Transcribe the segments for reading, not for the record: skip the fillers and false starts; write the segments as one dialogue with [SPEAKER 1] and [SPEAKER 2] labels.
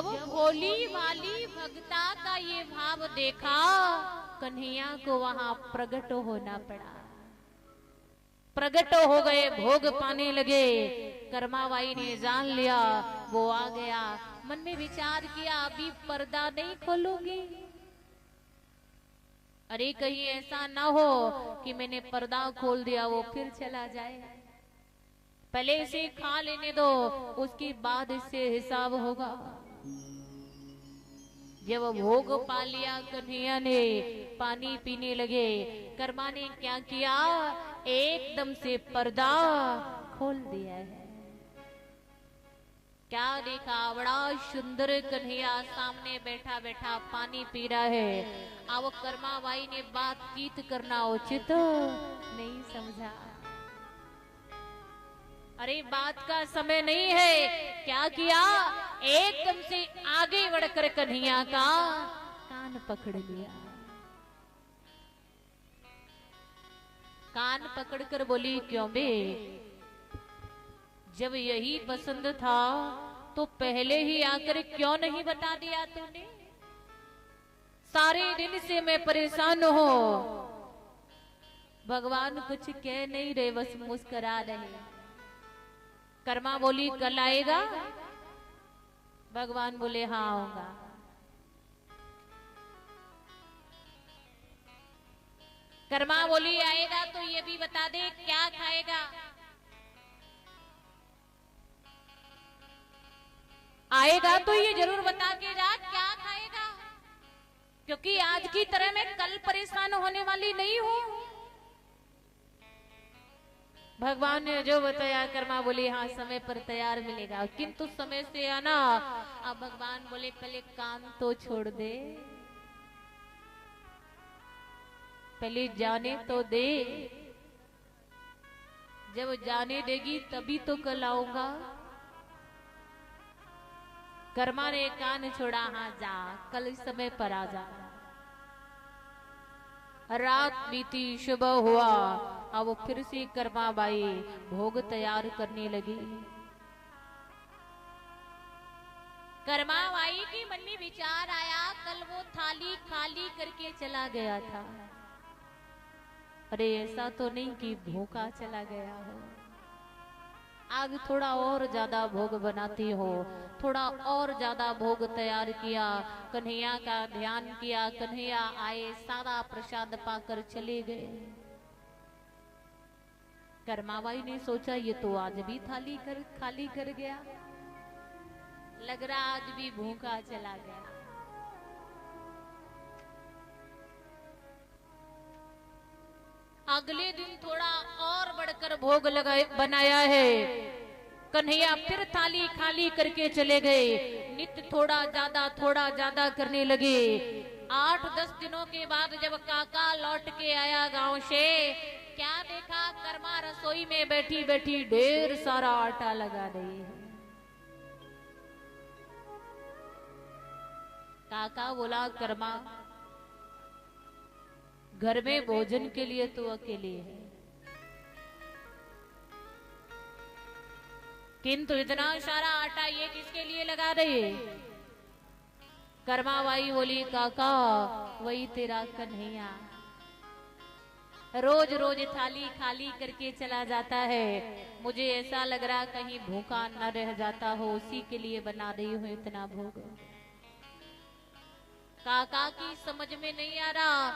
[SPEAKER 1] जब भोली भाली भक्ता का ये भाव देखा, कन्हैया को वहां प्रकट होना पड़ा। प्रकट हो गए, भोग पाने लगे। कर्माबाई ने जान लिया वो आ गया। मन में विचार किया अभी पर्दा नहीं खोलूंगी, अरे कहीं ऐसा ना हो कि मैंने पर्दा खोल दिया वो फिर चला जाए। पहले इसे खा लेने दो, उसके बाद इससे हिसाब होगा। जब भोग पा लिया कन्हैया ने, पानी पीने लगे। कर्मा ने क्या किया, एकदम से पर्दा खोल दिया है। क्या देखा, बड़ा सुंदर कन्हैया सामने बैठा बैठा पानी पी रहा है। अब कर्माबाई ने बातचीत करना उचित नहीं समझा। अरे बात का समय नहीं है। क्या किया, एकदम से आगे बढ़कर कन्हैया का कान पकड़ लिया। कान पकड़कर बोली, क्यों बे, जब यही पसंद था तो पहले ही आकर क्यों नहीं बता दिया तूने? सारे दिन से मैं परेशान हूं। भगवान कुछ कह नहीं रहे, बस मुस्कुरा रहे। कर्मा बोली, कल आएगा? भगवान बोले, हाँ आऊंगा। कर्मा बोली, आएगा तो ये भी बता दे क्या खाएगा? आएगा तो ये जरूर बता के जा क्या खाएगा, क्योंकि आज की तरह मैं कल परेशान होने वाली नहीं हूं। भगवान ने जो बताया, कर्मा बोली, हाँ समय पर तैयार मिलेगा, किंतु समय से आना। अब भगवान बोले, पहले काम तो छोड़ दे, पहले जाने तो दे। जब जाने देगी तभी तो कल आऊंगा। कर्मा ने कान छोड़ा, हाँ जा, कल समय पर आ जा। रात बीती, सुबह हुआ। अब वो फिर से कर्माबाई भोग तैयार करने लगी। कर्माबाई के मन में विचार आया, कल वो थाली खाली करके चला गया था। अरे ऐसा तो नहीं कि भूखा चला गया हो। आज थोड़ा और ज्यादा भोग बनाती हो। थोड़ा और ज्यादा भोग तैयार किया, कन्हैया का ध्यान किया। कन्हैया आए, सारा प्रसाद पाकर चले गए। कर्माबाई ने सोचा ये तो आज भी थाली खाली कर गया, लग रहा आज भी भूखा चला गया। अगले दिन थोड़ा और बढ़कर भोग बनाया है। कन्हैया फिर थाली खाली करके चले गए। नित्य थोड़ा ज्यादा करने लगे। 8-10 दिनों के बाद जब काका लौट के आया गांव से, क्या देखा, कर्मा रसोई में बैठी बैठी ढेर सारा आटा लगा रही है। काका बोला, कर्मा घर में भोजन के लिए तो अकेले है, किंतु इतना सारा आटा ये किसके लिए लगा रही है? कर्माबाई बोली, काका वही तेरा कन्हैया रोज रोज थाली खाली करके चला जाता है। मुझे ऐसा लग रहा कहीं भूखा न रह जाता हो, उसी के लिए बना रही हूं इतना भोग। काका की समझ में नहीं आ रहा,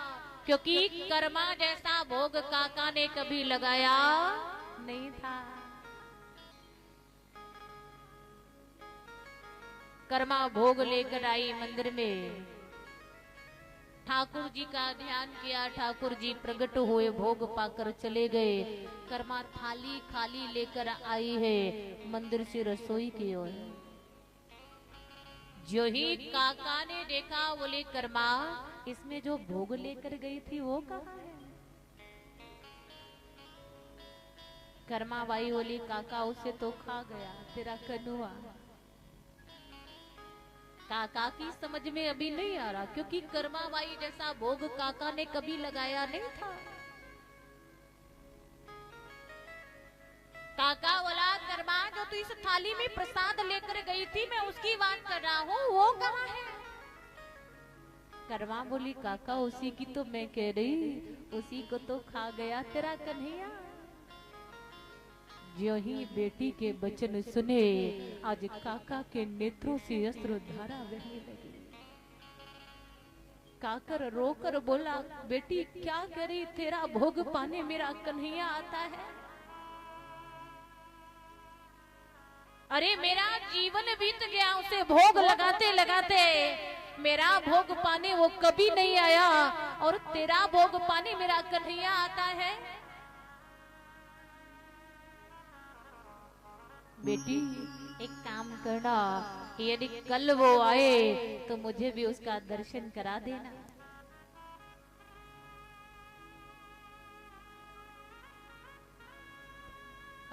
[SPEAKER 1] क्योंकि कर्मा जैसा भोग काका ने कभी लगाया नहीं था। कर्मा भोग लेकर आई मंदिर में, ठाकुर जी का ध्यान किया। ठाकुर जी प्रकट हुए, भोग पाकर चले गए। कर्मा थाली खाली लेकर आई है मंदिर से रसोई की ओर। जो ही काका ने देखा, बोले, कर्मा इसमें जो भोग लेकर गई थी वो कहाँ है? कर्माबाई बोली, काका उसे तो खा गया तेरा कनुआ। काका की समझ में अभी नहीं आ रहा, क्योंकि कर्माबाई जैसा भोग काका ने कभी लगाया नहीं था। काका बोला, कर्मा जो तो इस थाली में प्रसाद लेकर गई थी, मैं उसकी बात कर रहा हूँ, वो कहाँ है? कर्मा बोली काका उसी की तो मैं कह रही, उसी को तो खा गया तेरा कन्हैया। जो ही बेटी के वचन सुने, आज काका के नेत्रों से अश्रुधारा बहने लगी। काकर रोकर बोला, बेटी क्या करी, तेरा भोग पाने मेरा कन्हैया आता है। अरे मेरा जीवन बीत गया उसे भोग लगाते लगाते, मेरा भोग पाने वो कभी नहीं आया, और तेरा भोग पाने मेरा कन्हैया आता है। बेटी एक काम करना, यदि कल वो आए तो मुझे भी उसका दर्शन करा देना।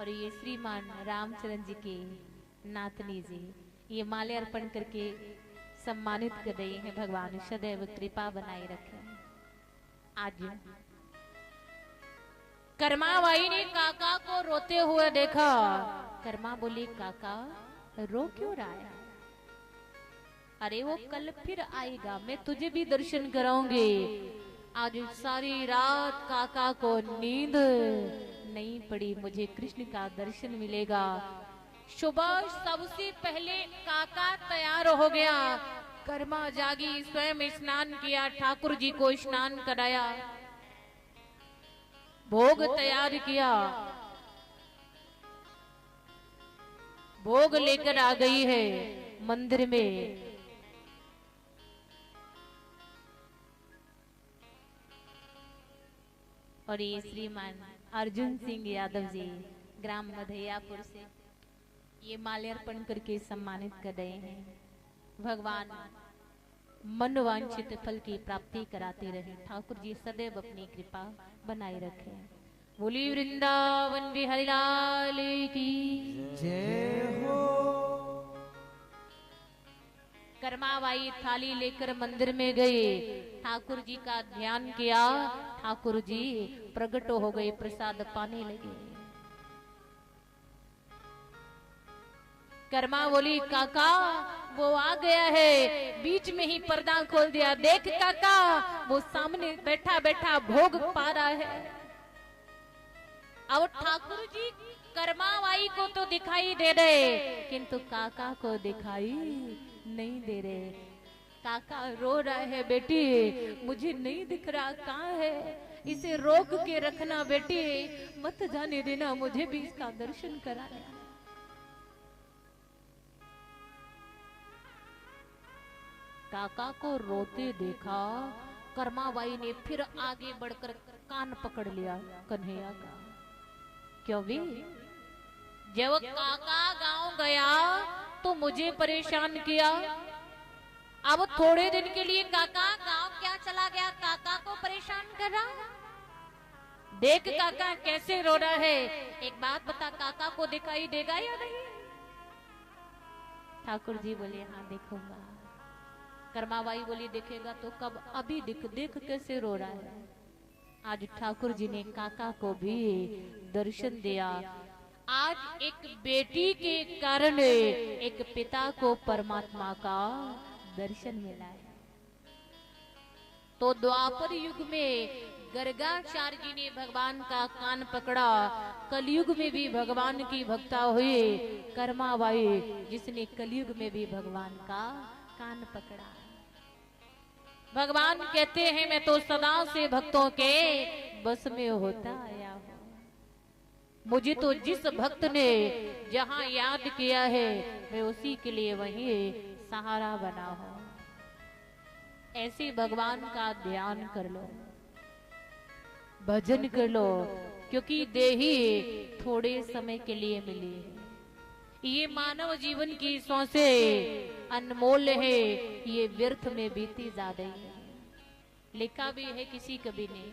[SPEAKER 1] और ये श्रीमान रामचरण जी के नातनी जी ये माले अर्पण करके सम्मानित कर रहे हैं। भगवान सदैव कृपा बनाए रखे। आज कर्मा बाई ने काका को रोते हुए देखा। कर्मा बोली, काका रो क्यों रहा है? अरे वो कल फिर आएगा, मैं तुझे भी दर्शन कराऊंगी। आज सारी रात काका को नींद नहीं पड़ी, मुझे कृष्ण का दर्शन मिलेगा। सुबह सबसे पहले काका तैयार हो गया। कर्मा जागी, स्वयं स्नान किया, ठाकुर जी को स्नान कराया, भोग तैयार किया, भोग लेकर आ गई है मंदिर में। और ये श्रीमान अर्जुन सिंह यादव जी ग्राम मधैयापुर से ये माल्यार्पण करके सम्मानित कर रहे हैं। भगवान मनोवांछित फल की प्राप्ति कराते रहे, ठाकुर जी सदैव अपनी कृपा बनाए रखे। बोली वृंदावन बिहारी लाल की जय हो। कर्माबाई थाली लेकर मंदिर में गए, ठाकुर जी का ध्यान किया, ठाकुर जी प्रकट हो गए, प्रसाद पाने लगे। कर्मा बोली, काका वो आ गया है। बीच में ही पर्दा खोल दिया, देख काका वो सामने बैठा बैठा भोग पा रहा है। अब ठाकुर जी कर्माबाई को तो दिखाई दे रहे, किंतु काका को दिखाई नहीं दे रहे। काका रो रहा है, बेटी मुझे नहीं दिख रहा, कहाँ है? इसे रोक के रखना बेटी, मत जाने देना, मुझे भी इसका दर्शन कराना। काका को रोते देखा, कर्माबाई ने फिर आगे बढ़कर कान पकड़ लिया कन्हैया का। क्यों भी? जब काका गांव गया तो मुझे परेशान किया, अब थोड़े दिन के लिए काका गांव क्या चला गया, काका को परेशान कर रहा। देख काका कैसे रो रहा है, एक बात बता, काका को दिखाई देगा या नहीं? ठाकुर जी बोले, हाँ देखूंगा। कर्माबाई बोली, देखेगा तो कब? अभी दिख, देख कैसे रो रहा है। आज ठाकुर जी ने काका को भी दर्शन दिया। आज एक बेटी के कारण एक पिता को परमात्मा का दर्शन मिला है। तो द्वापर युग में गर्गाचार्य जी ने भगवान का कान पकड़ा, कलयुग में भी भगवान की भक्ता हुई कर्माबाई, जिसने कलयुग में भी भगवान का कान पकड़ा। भगवान कहते हैं, मैं तो सदा से भक्तों के बस में होता आया हूं। मुझे तो जिस भक्त ने जहां याद किया है, मैं उसी के लिए वहीं सहारा बना हूं। ऐसे भगवान का ध्यान कर लो, भजन कर लो, क्योंकि देही थोड़े समय के लिए मिली है। ये मानव जीवन की सांसें अनमोल है, ये व्यर्थ में बीती जा रही है। लिखा भी है किसी कवि ने,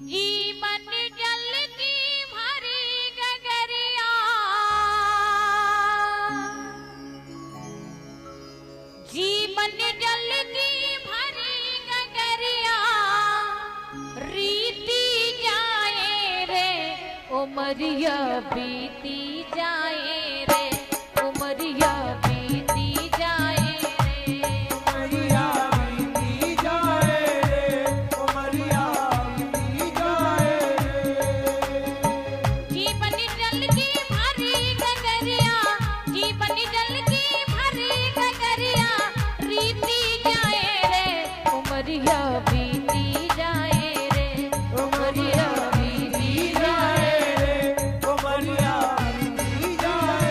[SPEAKER 1] जीवन जल की भरी गगरिया, जीवन जल की भरी गगरिया, रीति जाए रे उमरिया बीती जाए रे, उमरिया बीती जाए रे,
[SPEAKER 2] उमरिया बीती जाए रे, उमरिया बीती जाए रे।
[SPEAKER 1] जीवन जल की भरी गगरिया, जीवन जल की भरी गगरिया, रीति जाए रे, उमरिया बीती जाए रे, उमरिया बीती जाए रे।
[SPEAKER 2] उमरिया बीती जाए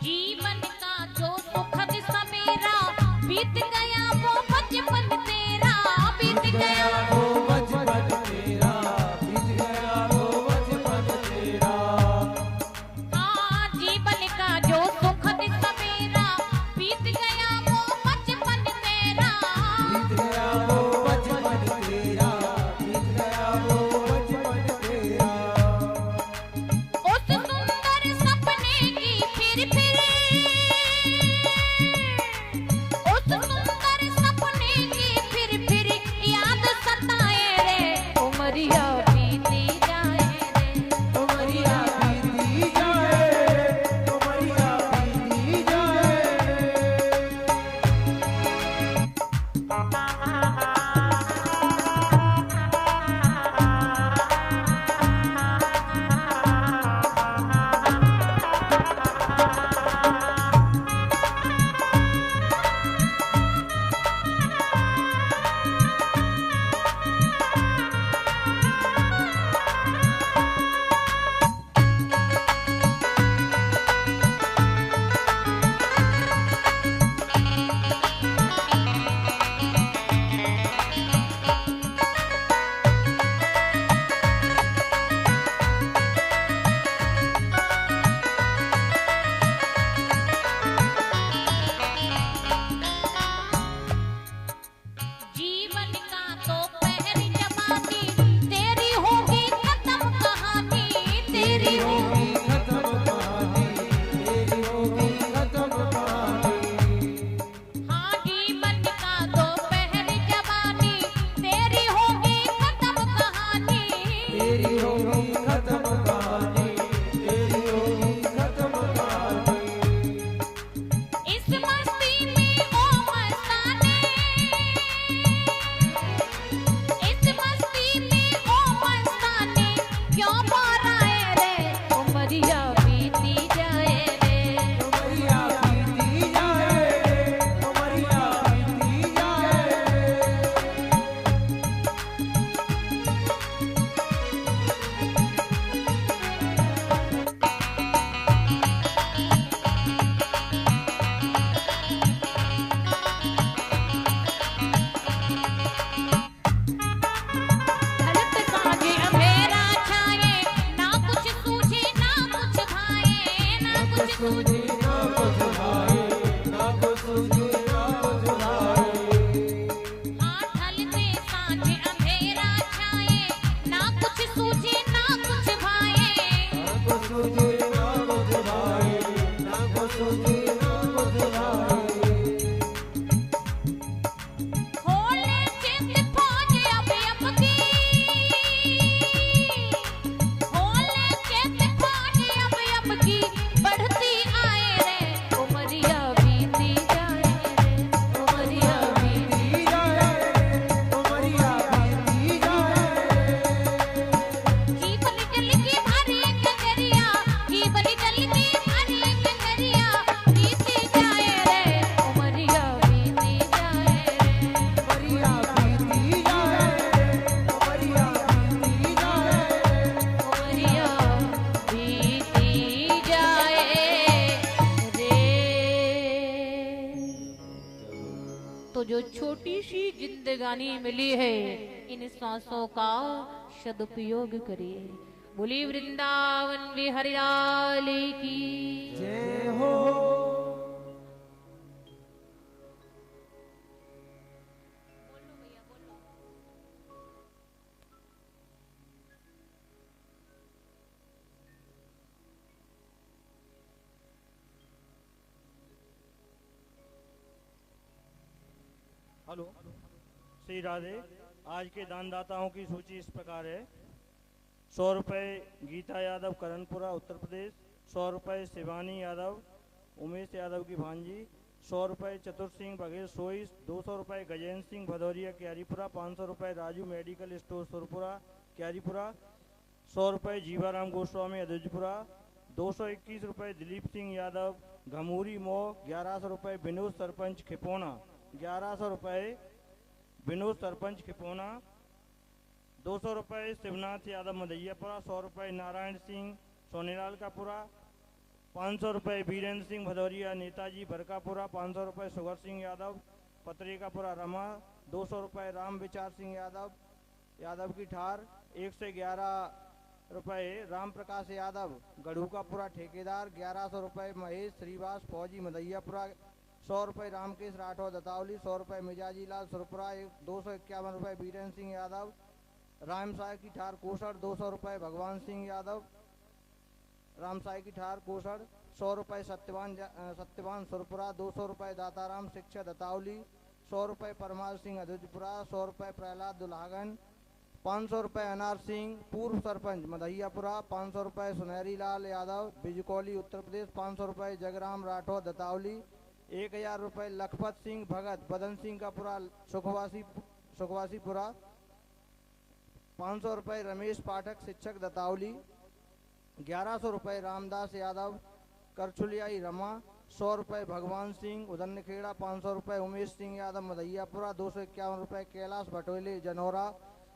[SPEAKER 1] जीवन का जो सुखद समेरा बीत गया वो बचपन तेरा, बीत गया
[SPEAKER 2] वो बचपन तेरा, बीत गया वो बचपन तेरा।
[SPEAKER 1] हाँ, जीवन का जो सुखद समेरा बीत गया वो बचपन तेरा,
[SPEAKER 2] बीत गया वो बचपन तेरा, बीत गया वो बचपन तेरा।
[SPEAKER 1] उस सुंदर सपने की फिर उस सुंदर सपने की फिर याद सताए रे, उमरिया बीती जाए रे,
[SPEAKER 2] उमरिया बीती जाए रे, उमरिया बीती जाए रे।
[SPEAKER 1] छोटी सी जिंदगानी मिली है, इन सांसों का सदुपयोग करिए। बोली वृंदावन बिहारी लाल की
[SPEAKER 2] जय हो।
[SPEAKER 3] हेलो, श्री राधे। आज के दानदाताओं की सूची इस प्रकार है। 100 रुपये गीता यादव, करणपुरा, उत्तर प्रदेश। 100 रुपये शिवानी यादव, उमेश यादव की भांजी। 100 रुपये चतुर सिंह बघेल, सोइस। 200 रुपये गजेंद्र सिंह भदौरिया, क्यारीपुरा। 500 रुपये राजू मेडिकल स्टोर, सुरपुरा, क्यारीपुरा। 100 रुपये जीवाराम गोस्वामी, अदुजपुरा। 221 रुपये दिलीप सिंह यादव, घमूरी मो। 1100 रुपये विनोद सरपंच खिपौना, 1100 रुपये विनोद सरपंच खिपौना। 200 रुपये शिवनाथ यादव, मदैयापुरा। 100 रुपये नारायण सिंह, सोनेलाल कापुरा। 500 रुपये वीरेंद्र सिंह भदौरिया, नेताजी बरकापुरा। 500 रुपये सुगर सिंह यादव, पत्रिकापुरा, रमा। 200 रुपये राम विचार सिंह यादव की ठार। 111 रुपये राम प्रकाश यादव, गढ़ूकापुरा, ठेकेदार। 1100 रुपये महेश श्रीवास, फौजी, मदैयापुरा। 100 रुपये रामकेश राठौर, दतावली। 100 रुपये मिजाजी लाल, सुरपुरा। 251 रुपये बीरेंद्र सिंह यादव, रामसाय की ठार, कोसड़। 200 रुपये भगवान सिंह यादव, रामसाय की ठार, कोसड़। 100 रुपये सत्यवान सुरपुरा। 200 रुपये दाताराम शिक्षा, दतावली। 100 रुपये परमाल सिंह, अदुजपुरा। 100 रुपये प्रहलाद दुल्हागन। 500 रुपये अनार सिंह, पूर्व सरपंच, मदैयापुरा। 500 रुपये सुनहरी लाल यादव, बिजकौली, उत्तर प्रदेश। 500 रुपये जगराम राठौर, दतावली। 1000 रुपये लखपत सिंह भगत, बदन सिंह का पुरा, सुखवासीपुरा। 500 रुपये रमेश पाठक, शिक्षक, दतावली। 1100 रुपये रामदास यादव, करछुलियाई, रमा। 100 रुपये भगवान सिंह, उदन्नखेड़ा। 500 रुपये उमेश सिंह यादव, मदैयापुरा। 251 रुपये कैलाश भटोले, जनौरा।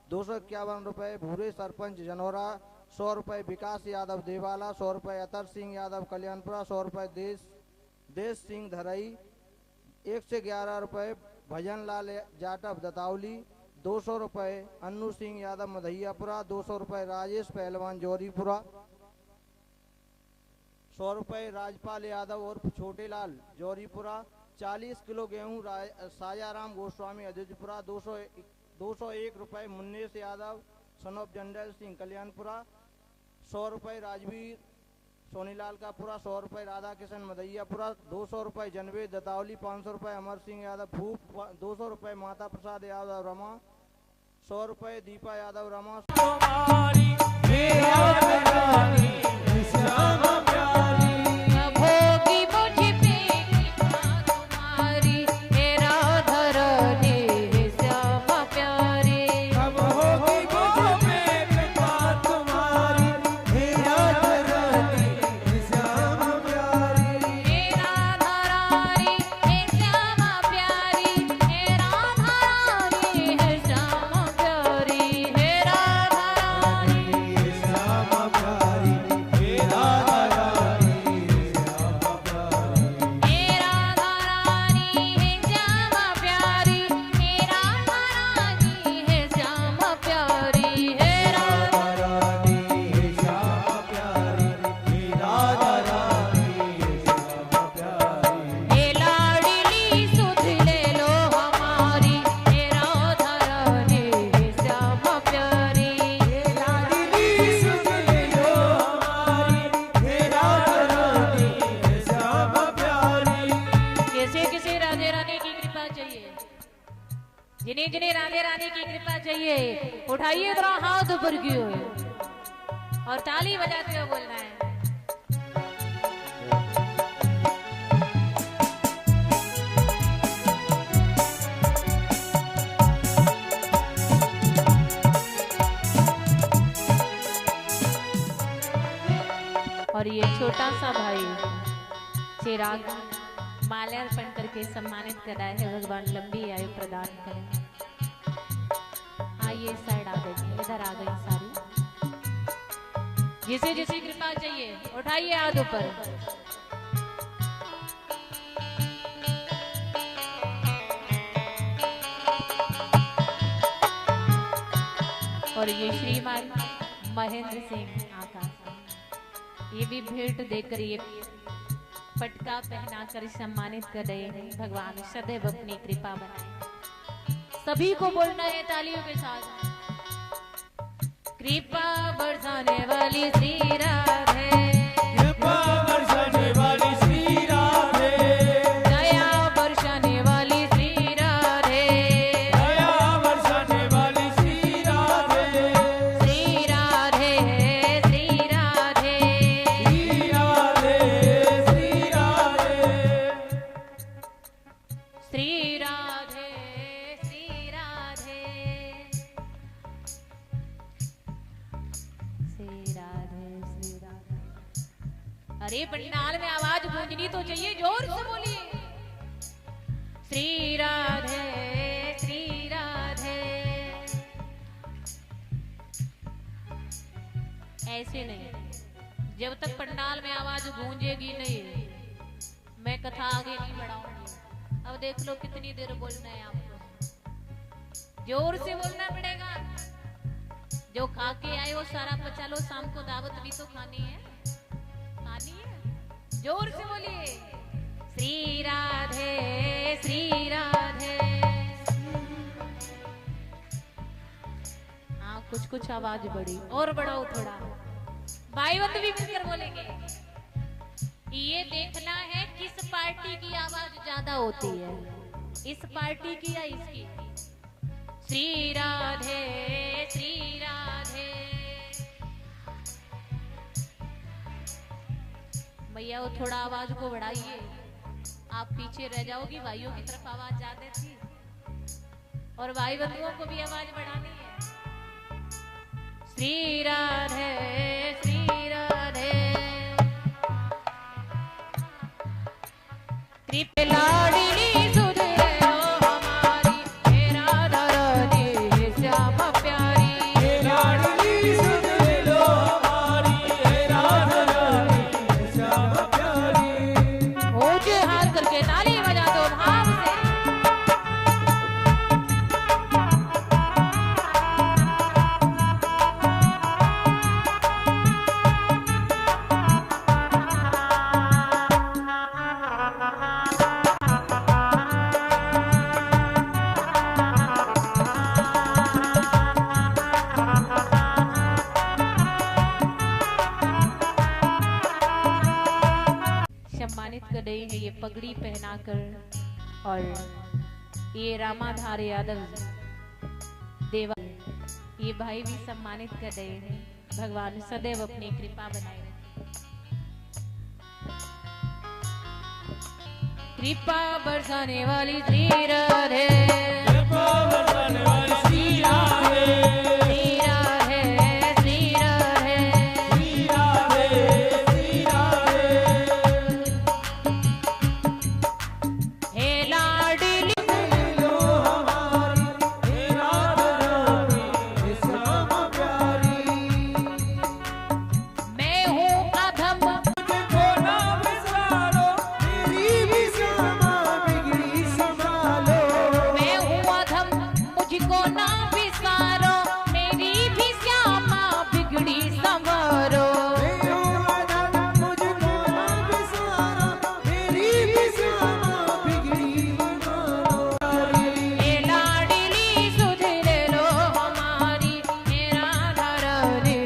[SPEAKER 3] 251 रुपये भूरे सरपंच, जनौरा। 100 रुपये विकास यादव, देवाला। 100 रुपये अतर सिंह यादव, कल्याणपुरा। 100 रुपये देश सिंह धरई। 111 रुपये भजन लाल जाटव, दतावली। 200 रुपये अन्नू सिंह यादव, मदैयापुरा। 200 रुपये राजेश पहलवान, जौहरीपुरा। 100 रुपये राजपाल यादव और छोटे लाल, जौहरीपुरा। 40 किलो गेहूं साजाराम गोस्वामी, अदुजपुरा। 201 रुपये Munnesh Yadav, son of general Singh, Kalyanpura. 100 रुपये राजवीर सोनीलाल का पुरा। 100 रुपये राधा किशन, मदैयापुरा। 200 रुपये जनवेद, दतावली। 500 रुपये अमर सिंह यादव, भूप। 200 रुपये माता प्रसाद यादव, रमा। 100 रुपये दीपा यादव, रमा।
[SPEAKER 1] जिन्हें जिन्हें राधे राधे की कृपा चाहिए उठाइए जरा हाथ ऊपर की ओर और ताली बजाते हुए बोलना है। और ये छोटा सा भाई चिराग माल्यार्पण करके सम्मानित कर रहा है। भगवान लंबी आयु प्रदान करें। आइए साइड आ गई, इधर आ गई सारी। जिसे जिसे कृपा चाहिए उठाइए हाथ ऊपर। और ये श्रीमान महेंद्र सिंह आकाश, ये भी भेंट देकर ये पटका पहनाकर सम्मानित कर रहे हैं। भगवान सदैव अपनी कृपा बनाए। सभी को बोलना है तालियों के साथ। कृपा बरसाने वाली श्री राधे,
[SPEAKER 2] कृपा बरसाने वाली श्री राधे,
[SPEAKER 1] दया बरसाने वाली श्री राधे,
[SPEAKER 2] दया बरसाने वाली श्री राधे,
[SPEAKER 1] श्री राधे श्री राधे,
[SPEAKER 2] श्री राधे, श्री राधे,
[SPEAKER 1] श्री राधे श्री राधे, श्री राधे श्री राधे। अरे पंडाल में आवाज गूंजनी तो चाहिए, जोर से बोलिए। श्री राधे श्री राधे। ऐसे नहीं, जब तक पंडाल में आवाज गूंजेगी नहीं मैं कथा आगे नहीं बढ़ाऊंगी। अब देख लो कितनी देर बोलना है आपको, जोर से बोलना पड़ेगा। जो खा के आए हो सारा पचा लो, शाम को दावत भी तो खानी है, खानी है। जोर से बोलिए। श्री राधे श्री राधे। हाँ कुछ कुछ आवाज बढ़ी, और बढ़ाओ थोड़ा। बाईवत भी मिलकर बोलेंगे। ये देखना है किस पार्टी की आवाज ज्यादा होती है, इस पार्टी की या इसकी। श्री राधे श्री राधे। भैया वो थोड़ा आवाज को बढ़ाइए, आप पीछे रह जाओगी। भाइयों की तरफ आवाज ज्यादा थी और भाई बंधुओं को भी आवाज बढ़ानी है। श्री राधे श्री राधे। कृपा लाडली सुध लो हमारी, हे राधा रानी श्याम प्यारी,
[SPEAKER 2] हे लाडली सुध लो हमारी, हे राधा रानी श्याम प्यारी।
[SPEAKER 1] ऊंचे हाथ करके ताली बजा दो भाव से। सम्मानित कर रहे हैं ये पगड़ी पहनाकर, और ये रामाधार यादव देवा, ये भाई भी सम्मानित कर रहे हैं। भगवान सदैव अपनी कृपा बनाए रखें। कृपा बरसाने वाली श्री राधे,
[SPEAKER 2] कृपा बरसाने वाली श्री राधे,
[SPEAKER 1] श्री राधे श्री राधे,
[SPEAKER 2] श्री राधे, श्री राधे।
[SPEAKER 1] हे लाडली
[SPEAKER 2] लो हमारी, हे राधा रानी श्याम प्यारी।
[SPEAKER 1] मैं हूँ अधम,
[SPEAKER 2] मुझको ना बिसारो, मेरी भी श्यामा बिगड़ी संभालो।
[SPEAKER 1] मैं हूँ अधम, मुझको ना बिसारो, मेरी भी श्यामा बिगड़ी संवारो।
[SPEAKER 2] मैं हूँ अधम, मुझको ना बिसारो, मेरी भी श्यामा बिगड़ी संभालो।
[SPEAKER 1] हे लाडली सुध लो हमारी, हे राधा रानी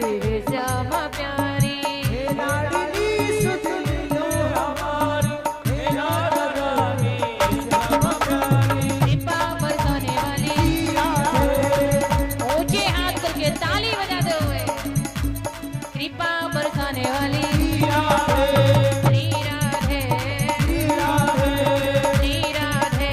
[SPEAKER 1] श्याम प्यारी,
[SPEAKER 2] हे लाडली सुध लो हमारी, हे राधा रानी श्याम प्यारी।
[SPEAKER 1] कृपा बरसाने वाली। ऊंचे हाथ करके ताली बजाते हुए। कृपा बरसाने वाली श्री राधे श्री राधे।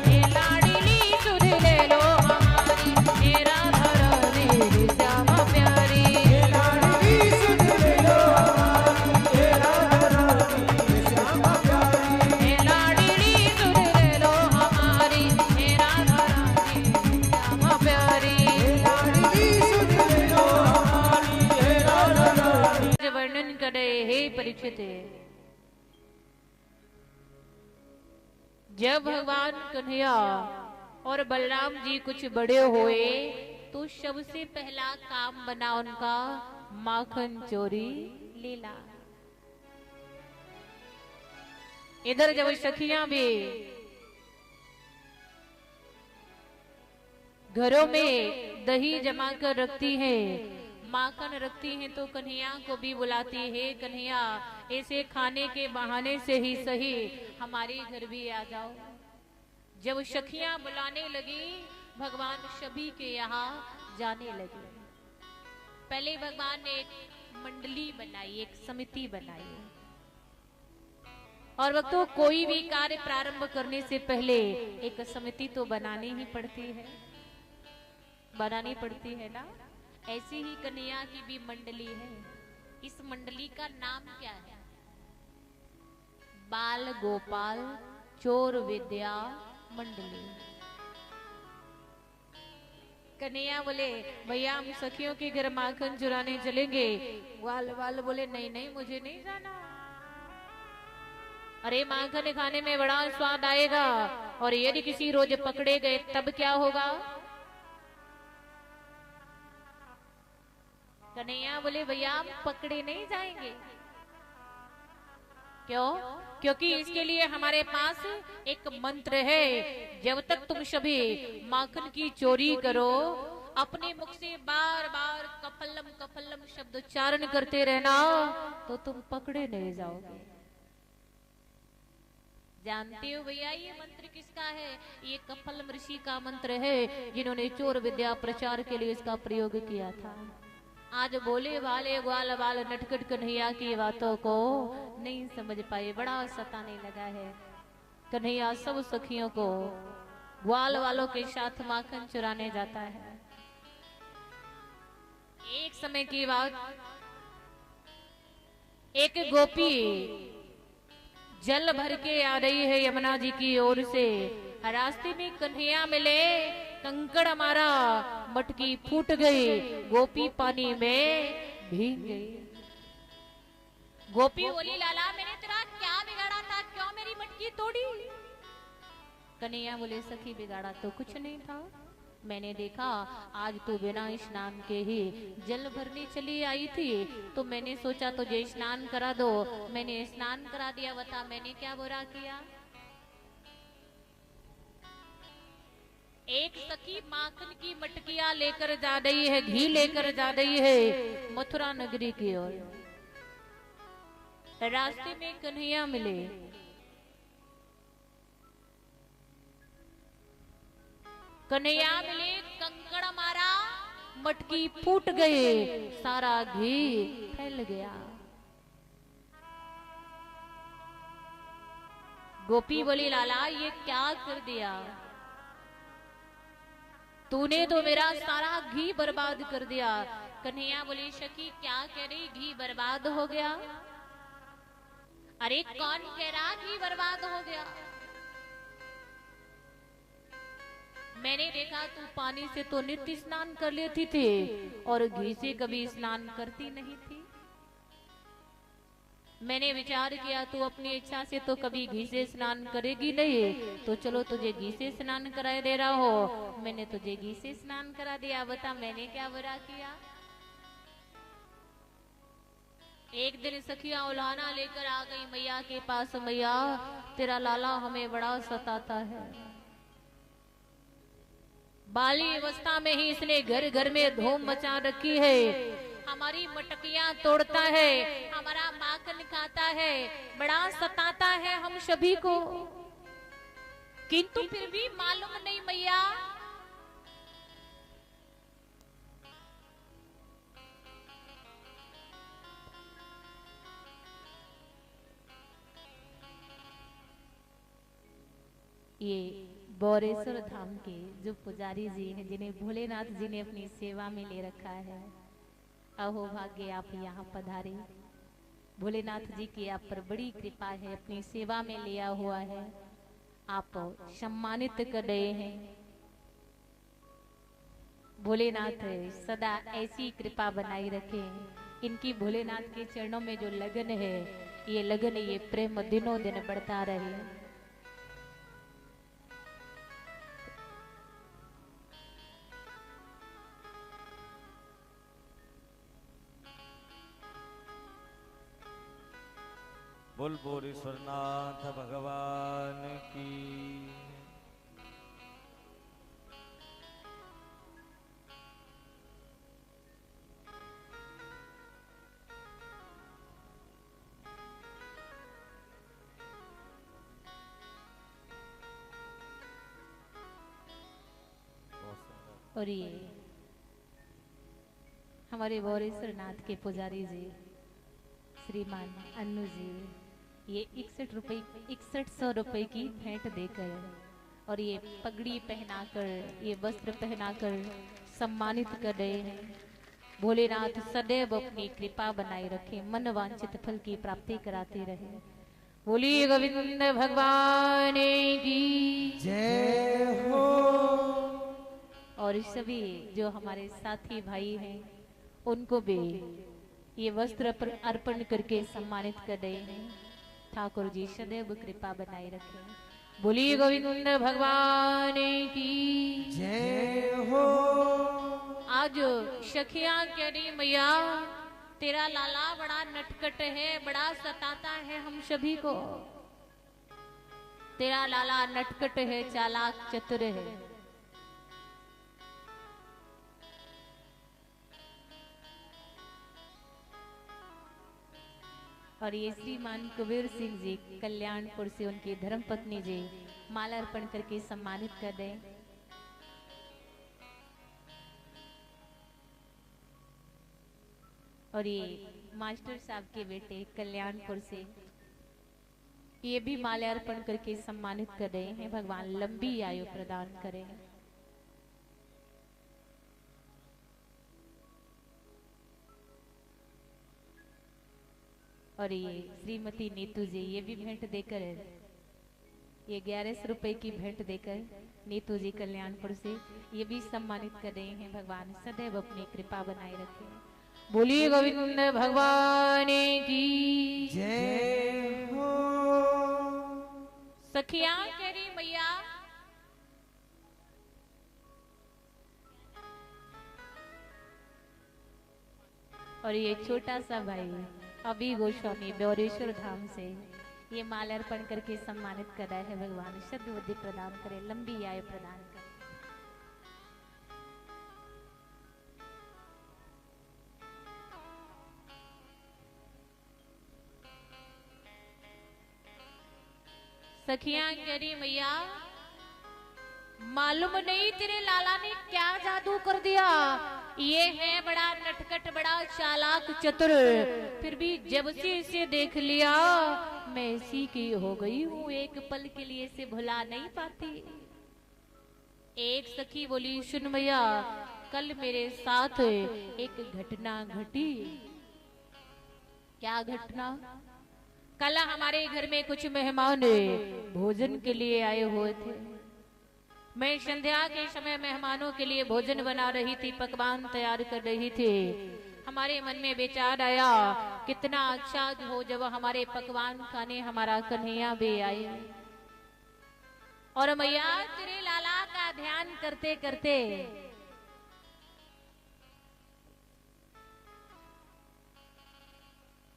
[SPEAKER 1] हे लाडली सुध लो हमारी, हे राधा रानी श्याम प्यारी,
[SPEAKER 2] हे लाडली सुध लो हमारी, हे राधा रानी श्याम प्यारी।
[SPEAKER 1] हे लाडली सुध लो हमारी, हे राधा रानी श्याम प्यारी।
[SPEAKER 2] लाडली सुध लो हमारी, हे राधा रानी।
[SPEAKER 1] वर्णन करे हे परीक्षित, जब भगवान कन्हैया और बलराम जी कुछ बड़े हुए तो सबसे पहला काम बना उनका माखन चोरी लीला। इधर जब सखियां भी घरों में दही जमा कर रखती है, माखन रखती हैं, तो कन्हैया को भी बुलाती है, कन्हैया ऐसे खाने के बहाने से ही सही हमारे घर भी आ जाओ। जब सखियां बुलाने लगी, भगवान सभी के यहाँ जाने लगे। पहले भगवान ने एक मंडली बनाई, एक समिति बनाई। और वक्तों कोई भी कार्य प्रारंभ करने से पहले एक समिति तो बनानी ही पड़ती है, बनानी पड़ती है ना। ऐसी ही कन्हैया की भी मंडली है। इस मंडली का नाम क्या है? बाल गोपाल चोर विद्या मंडली। कन्हैया बोले भैया हम सखियों के घर माखन चुराने चलेंगे। ग्वाल वाल बोले नहीं नहीं मुझे नहीं जाना। अरे माखन खाने में बड़ा स्वाद आएगा, और यदि किसी रोज पकड़े गए तब क्या होगा? कन्हैया बोले भैया हम पकड़े नहीं जाएंगे। क्यों? क्योंकि इसके लिए हमारे पास एक मंत्र है। जब तक तुम सभी माखन की चोरी करो, अपने मुख से बार बार कफल्लम कफल्लम शब्द उच्चारण करते रहना, तो तुम पकड़े नहीं जाओगे। जानते हो भैया ये मंत्र किसका है? ये कफल्लम ऋषि का मंत्र है, जिन्होंने चोर विद्या प्रचार के लिए इसका प्रयोग किया था। आज बोले वाले ग्वाल बाल नटखट कन्हैया की बातों को नहीं समझ पाए, बड़ा सताने लगा है। कन्हैया सब सखियों को ग्वाल वालों के साथ माखन चुराने जाता है। एक समय की बात, एक गोपी जल भर के आ रही है यमुना जी की ओर से। रास्ते में कन्हैया मिले, कंकड़ मारा, मटकी फूट गई, गोपी पानी में भीग गई। गोपी बोली लाला मैंने तेरा क्या बिगाड़ा था, क्यों मेरी मटकी तोड़ी? कन्हैया बोले सखी बिगाड़ा तो कुछ नहीं था, मैंने देखा आज तू बिना स्नान के ही जल भरने चली आई थी, तो मैंने सोचा तुझे स्नान करा दो, मैंने स्नान करा दिया। बता मैंने क्या बुरा किया? एक सखी माखन की मटकियां लेकर जा रही है, घी लेकर जा रही है मथुरा नगरी की ओर। रास्ते में कन्हैया मिले। कन्हैया मिले, कंकड़ मारा, मटकी फूट गए, सारा घी फैल गया। गोपी बोली लाला ये क्या कर दिया? तूने तो मेरा सारा घी बर्बाद कर दिया। कन्हैया बोली सखी क्या कह रही, घी बर्बाद हो गया? अरे कौन कह रहा घी बर्बाद हो गया? मैंने देखा तू पानी से तो नित्य स्नान कर लेती थी, और घी से कभी स्नान करती नहीं थी। मैंने विचार किया तू अपनी इच्छा से तो कभी घी से स्नान करेगी नहीं, तो चलो तुझे घी से स्नान करा दे रहा हो। मैंने तुझे घी से स्नान करा दिया, बता मैंने क्या बुरा किया? एक दिन सखियां उलाहना लेकर आ गई मैया के पास। मैया तेरा लाला हमें बड़ा सताता है, बाली अवस्था में ही इसने घर घर में धूम मचा रखी है, हमारी मटकियां तोड़ता है, हमारा माखन खाता है, बड़ा सताता है हम सभी को। किंतु फिर भी मालूम नहीं मैया, ये बौरेश्वर धाम के जो पुजारी जी हैं, जिन्हें भोलेनाथ जी ने अपनी सेवा में ले रखा है, अहो भाग्य आप यहाँ पधारे। भोलेनाथ जी की आप पर बड़ी कृपा है, अपनी सेवा में लिया हुआ है, आप सम्मानित कर रहे हैं। भोलेनाथ सदा ऐसी कृपा बनाई रखे। इनकी भोलेनाथ के चरणों में जो लगन है, ये लगन ये प्रेम दिनों दिन बढ़ता रहे।
[SPEAKER 4] बोल बोरेश्वरनाथ भगवान की।
[SPEAKER 1] और ये हमारे बोरेश्वर नाथ के पुजारी जी श्रीमान अन्नू जी ये 6100 रुपए की भेंट देकर और ये पगड़ी पहनाकर ये वस्त्र पहनाकर सम्मानित कर रहे हैं। भोलेनाथ सदैव अपनी कृपा बनाए रखे, मन वांछित फल की प्राप्ति कराते रहे। बोलिए गोविंद भगवान की
[SPEAKER 2] जय हो।
[SPEAKER 1] और सभी जो हमारे साथी भाई हैं उनको भी ये वस्त्र अर्पण करके सम्मानित कर रहे हैं। ठाकुर जी सदैव कृपा बनाए रखें। बोलिए गोविंद भगवान की
[SPEAKER 2] जय हो।
[SPEAKER 1] आज सखिया कह रही मैया तेरा लाला बड़ा नटखट है, बड़ा सताता है हम सभी को। तेरा लाला नटखट है, चालाक चतुर है। और ये श्रीमान कुबेर सिंह जी कल्याणपुर से उनकी धर्मपत्नी जी माला अर्पण करके सम्मानित कर रहे। और ये मास्टर साहब के बेटे कल्याणपुर से ये भी माला अर्पण करके सम्मानित कर रहे हैं। भगवान लंबी आयु प्रदान करें। और ये श्रीमती नीतू जी ये भी भेंट देकर ये 1100 रुपए की भेंट देकर नीतू जी कल्याणपुर से ये भी सम्मानित कर रहे हैं। भगवान सदैव अपनी कृपा बनाए रखे। बोलिए गोविंद भगवान की
[SPEAKER 2] जय हो।
[SPEAKER 1] सखिया कह रही मैया और ये छोटा सा भाई अभी गोस्वामी बोरेश्वर धाम से ये माला अर्पण करके सम्मानित कर रहा है। भगवान सद्बुद्धि प्रदान करे, लंबी आयु प्रदान करे। सखियां कह रही मैया मालूम नहीं तेरे लाला ने क्या जादू कर दिया। ये है बड़ा नटखट, बड़ा चालाक चतुर, फिर भी जब से इसे देख लिया मैं इसी की हो गई हूँ। एक पल के लिए इसे भुला नहीं पाती। एक सखी बोली सुन मैया कल मेरे साथ एक घटना घटी। क्या घटना? कल हमारे घर में कुछ मेहमान भोजन के लिए आए हुए थे। मैं संध्या के समय मेहमानों के लिए भोजन बना रही थी, पकवान तैयार कर रही थी। हमारे मन में विचार आया कितना अच्छा हो जब हमारे पकवान खाने हमारा कन्हैया भी आए। और मैया तेरे लाला का ध्यान करते करते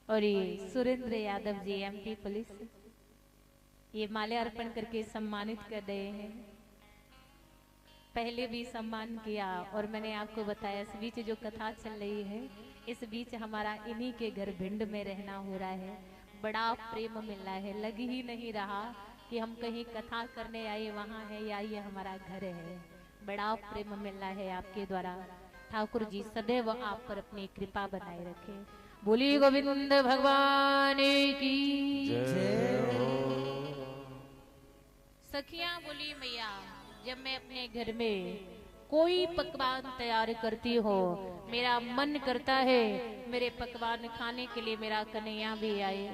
[SPEAKER 1] और ये सुरेंद्र यादव जी एमपी पुलिस ये माल्या अर्पण करके सम्मानित कर रहे हैं। पहले भी सम्मान किया और मैंने आपको बताया इस बीच जो कथा चल रही है इस बीच हमारा इन्हीं के घर भिंड में रहना हो रहा है। बड़ा प्रेम मिल रहा है, लग ही नहीं रहा कि हम कहीं कथा करने आए वहां है या ये हमारा घर है। बड़ा प्रेम मिल रहा है आपके द्वारा। ठाकुर जी सदैव आप पर अपनी कृपा बनाए रखे। बोलिए गोविंद भगवान की
[SPEAKER 2] जय हो।
[SPEAKER 1] सखियां बोली मैया जब मैं अपने घर में कोई पकवान तैयार करती हो मेरा मन करता है मेरे पकवान खाने के लिए मेरा कन्हैया भी आए।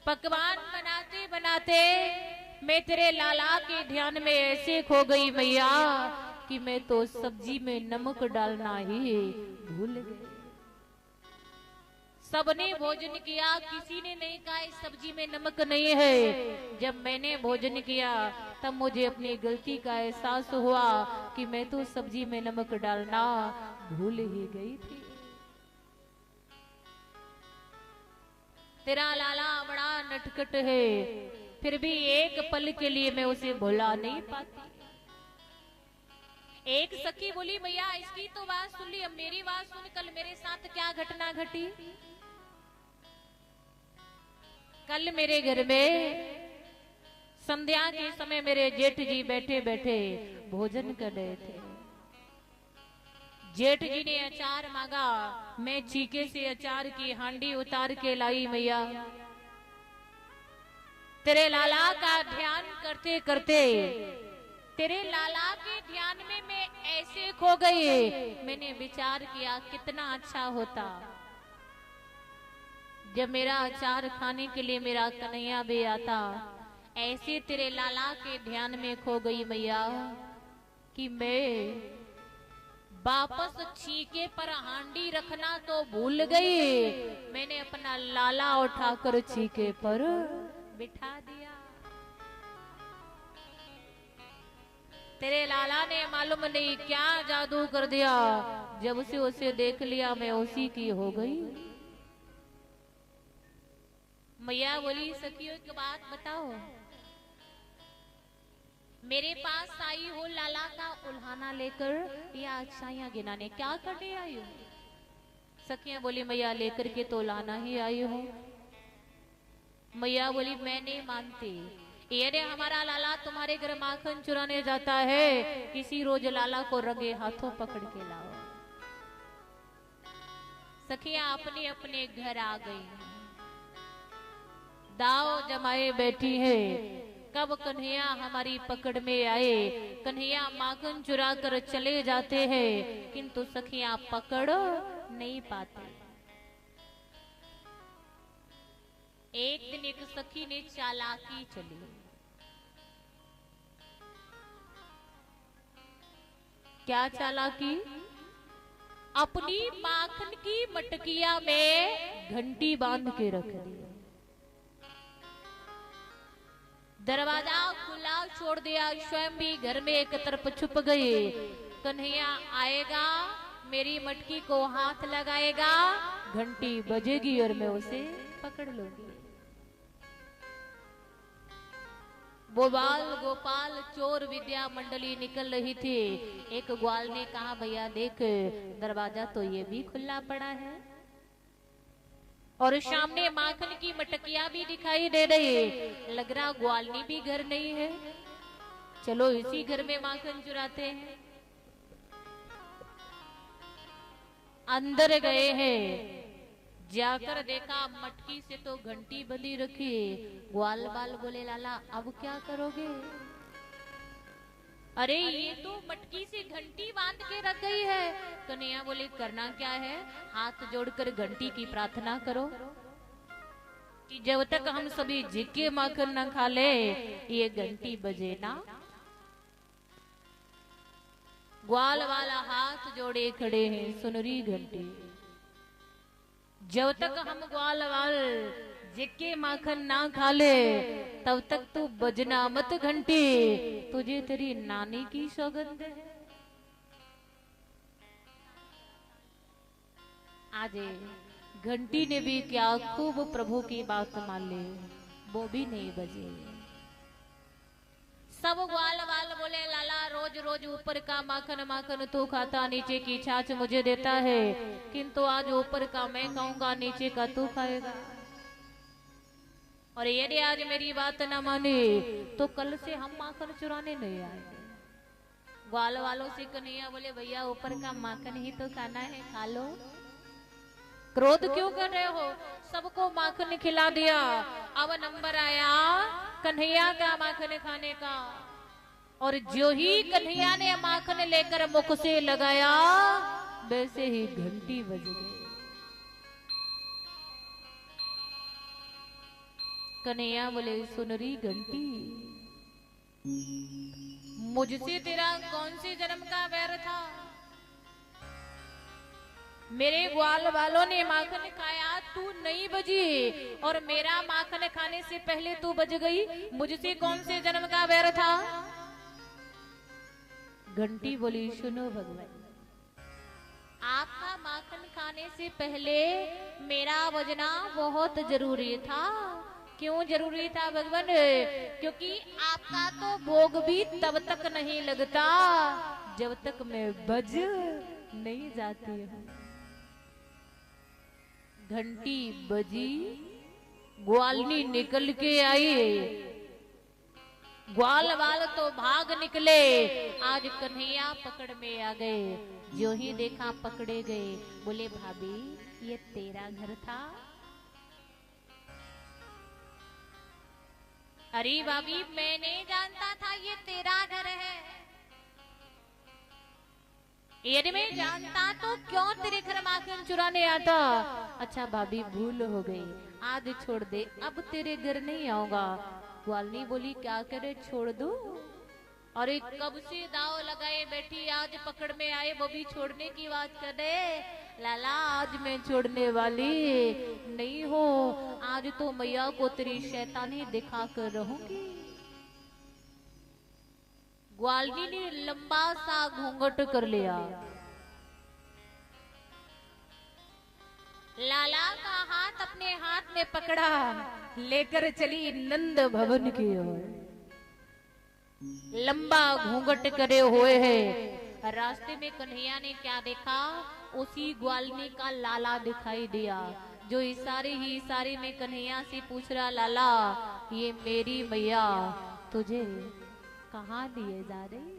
[SPEAKER 1] पकवान बनाते बनाते मैं तेरे लाला के ध्यान में ऐसे खो गई मैया कि मैं तो सब्जी में नमक डालना ही भूल गई। सबने भोजन किया, किसी ने नहीं कहा इस सब्जी में नमक नहीं है। जब मैंने भोजन किया तब मुझे अपनी गलती का एहसास हुआ कि मैं तो सब्जी में नमक डालना भूल ही गई थी। तेरा लाला बड़ा नटखट है, फिर भी एक पल के लिए मैं उसे भुला नहीं पाती। एक सखी बोली मैया इसकी तो बात सुन ली, अब मेरी बात सुन, कल मेरे साथ क्या घटना घटी। कल मेरे घर में संध्या के समय मेरे जेठ जी बैठे बैठे भोजन कर रहे थे। जेठ जी ने अचार मांगा, मैं चीके से अचार की हांडी उतार के लाई। मैया तेरे लाला का ध्यान करते करते, तेरे लाला के ध्यान में मैं ऐसे खो गई। मैंने विचार किया कितना अच्छा होता जब मेरा अचार खाने के लिए मेरा कन्हैया भी आता। ऐसे तेरे लाला के ध्यान में खो गई मैया कि मैं वापस छीके पर हांडी रखना तो भूल गई। मैंने अपना लाला उठाकर छीके पर बिठा दिया। तेरे लाला ने मालूम नहीं क्या जादू कर दिया, जब से उसे देख लिया मैं उसी की हो गई। मैया बोली सखियों एक बात बताओ, मेरे पास आई हो लाला का उल्हाना लेकर या अच्छाइयां गिनाने, क्या करने आई हो? सखियां बोली मैया लेकर के तो लाना ही आई हो। मैया बोली मैं नहीं मानती, ये रे हमारा लाला तुम्हारे घर माखन चुराने जाता है, किसी रोज लाला को रंगे हाथों पकड़ के लाओ। सखियां अपने अपने घर आ गई, दाव जमाए बैठी है, कब कन्हैया हमारी पकड़ में आए। कन्हैया माखन चुरा कर चले जाते हैं, किंतु सखियां पकड़ नहीं पाते। एक दिन एक सखी ने चालाकी चली, क्या चालाकी? अपनी माखन की मटकिया में घंटी बांध के रख दी, दरवाजा खुला छोड़ दिया, स्वयं भी घर में एक तरफ छुप गई। कन्हैया आएगा, मेरी मटकी को हाथ लगाएगा, घंटी बजेगी और मैं उसे पकड़ लूंगी। गोपाल गोपाल चोर विद्या मंडली निकल रही थी। एक ग्वाल ने कहा भैया देख, दरवाजा तो ये भी खुला पड़ा है और सामने माखन की मटकिया भी दिखाई दे रही है, लग रहा ग्वालनी भी घर नहीं है, चलो इसी घर में माखन चुराते हैं। अंदर गए हैं, जाकर देखा मटकी से तो घंटी बंधी रखी। ग्वाल बाल बोले लाला अब क्या करोगे? अरे ये तो मटकी से घंटी बांध के रख गई है। कन्हैया बोले करना क्या है, हाथ जोड़कर घंटी की प्रार्थना करो कि जब तक हम सभी झिक्के माखन न खा ले ये घंटी बजे ना। ग्वाल वाला हाथ जोड़े खड़े हैं, सुनरी घंटी, जब तक हम ग्वाल वाल जिक्के माखन ना खा ले तब तक तू बजना मत घंटी, तुझे तेरी नानी की सौगंध है। आज घंटी ने भी क्या खूब प्रभु की बात मान ली, वो भी नहीं बजे। सब ग्वाल वाल बोले लाला रोज रोज ऊपर का माखन माखन तू खाता, नीचे की छाछ मुझे देता है, किंतु आज ऊपर का मैं खाऊंगा, नीचे का तू खाएगा। और यदि आज मेरी बात न माने तो कल से हम माखन चुराने नहीं आएंगे। ग्वाल वालों से कन्हैया बोले भैया ऊपर का माखन ही तो खाना है, खा लो, क्रोध क्यों कर रहे हो? सबको माखन खिला दिया। अब नंबर आया कन्हैया का माखन खाने का, और जो ही कन्हैया ने माखन लेकर मुख से लगाया वैसे ही घंटी बज गई। कन्हैया बोले सुनरी घंटी, मुझसे तेरा कौन से जन्म का वैर था? मेरे ग्वाल वालों ने माखन खाया, तू नहीं बजी, और मेरा माखन खाने से पहले तू बज गई, मुझसे कौन से जन्म का वैर था? घंटी बोली सुनो भगवान, आपका माखन खाने से पहले मेरा बजना बहुत जरूरी था। क्यों जरूरी था भगवान? क्योंकि आपका तो भोग भी तब तक नहीं लगता जब तक मैं बज नहीं जाती हूँ। घंटी बजी, ग्वालनी निकल के आई, ग्वाल वाल तो भाग निकले। आज कन्हैया पकड़ में आ गए। जो ही देखा पकड़े गए। बोले भाभी ये तेरा घर था? अरे भाभी मैं नहीं जानता था ये तेरा घर है। यदि मैं जानता तो क्यों तेरे घर माखन चुराने आता? अच्छा भाभी भूल हो गई, आज छोड़ दे, अब तेरे घर नहीं आऊंगा। ग्वालनी बोली क्या करे, छोड़ दो? अरे कब से दाव लगाए बैठी, आज पकड़ में आए वो भी छोड़ने की बात कर रहे। लाला आज मैं छोड़ने वाली नहीं हो, आज तो मैया को तेरी शैतानी दिखा कर रहूंगी। ग्वालनी ने लंबा सा घूंघट कर लिया। लाला का हाथ अपने हाथ में पकड़ा, लेकर चली नंद भवन की ओर। लंबा घूंघट करे हुए है। रास्ते में कन्हैया ने क्या देखा? उसी ग्वालनी का लाला दिखाई दिया, जो इशारे ही इशारे में कन्हैया से पूछ रहा, लाला ये मेरी मैया तुझे कहाँ लिए जा रही?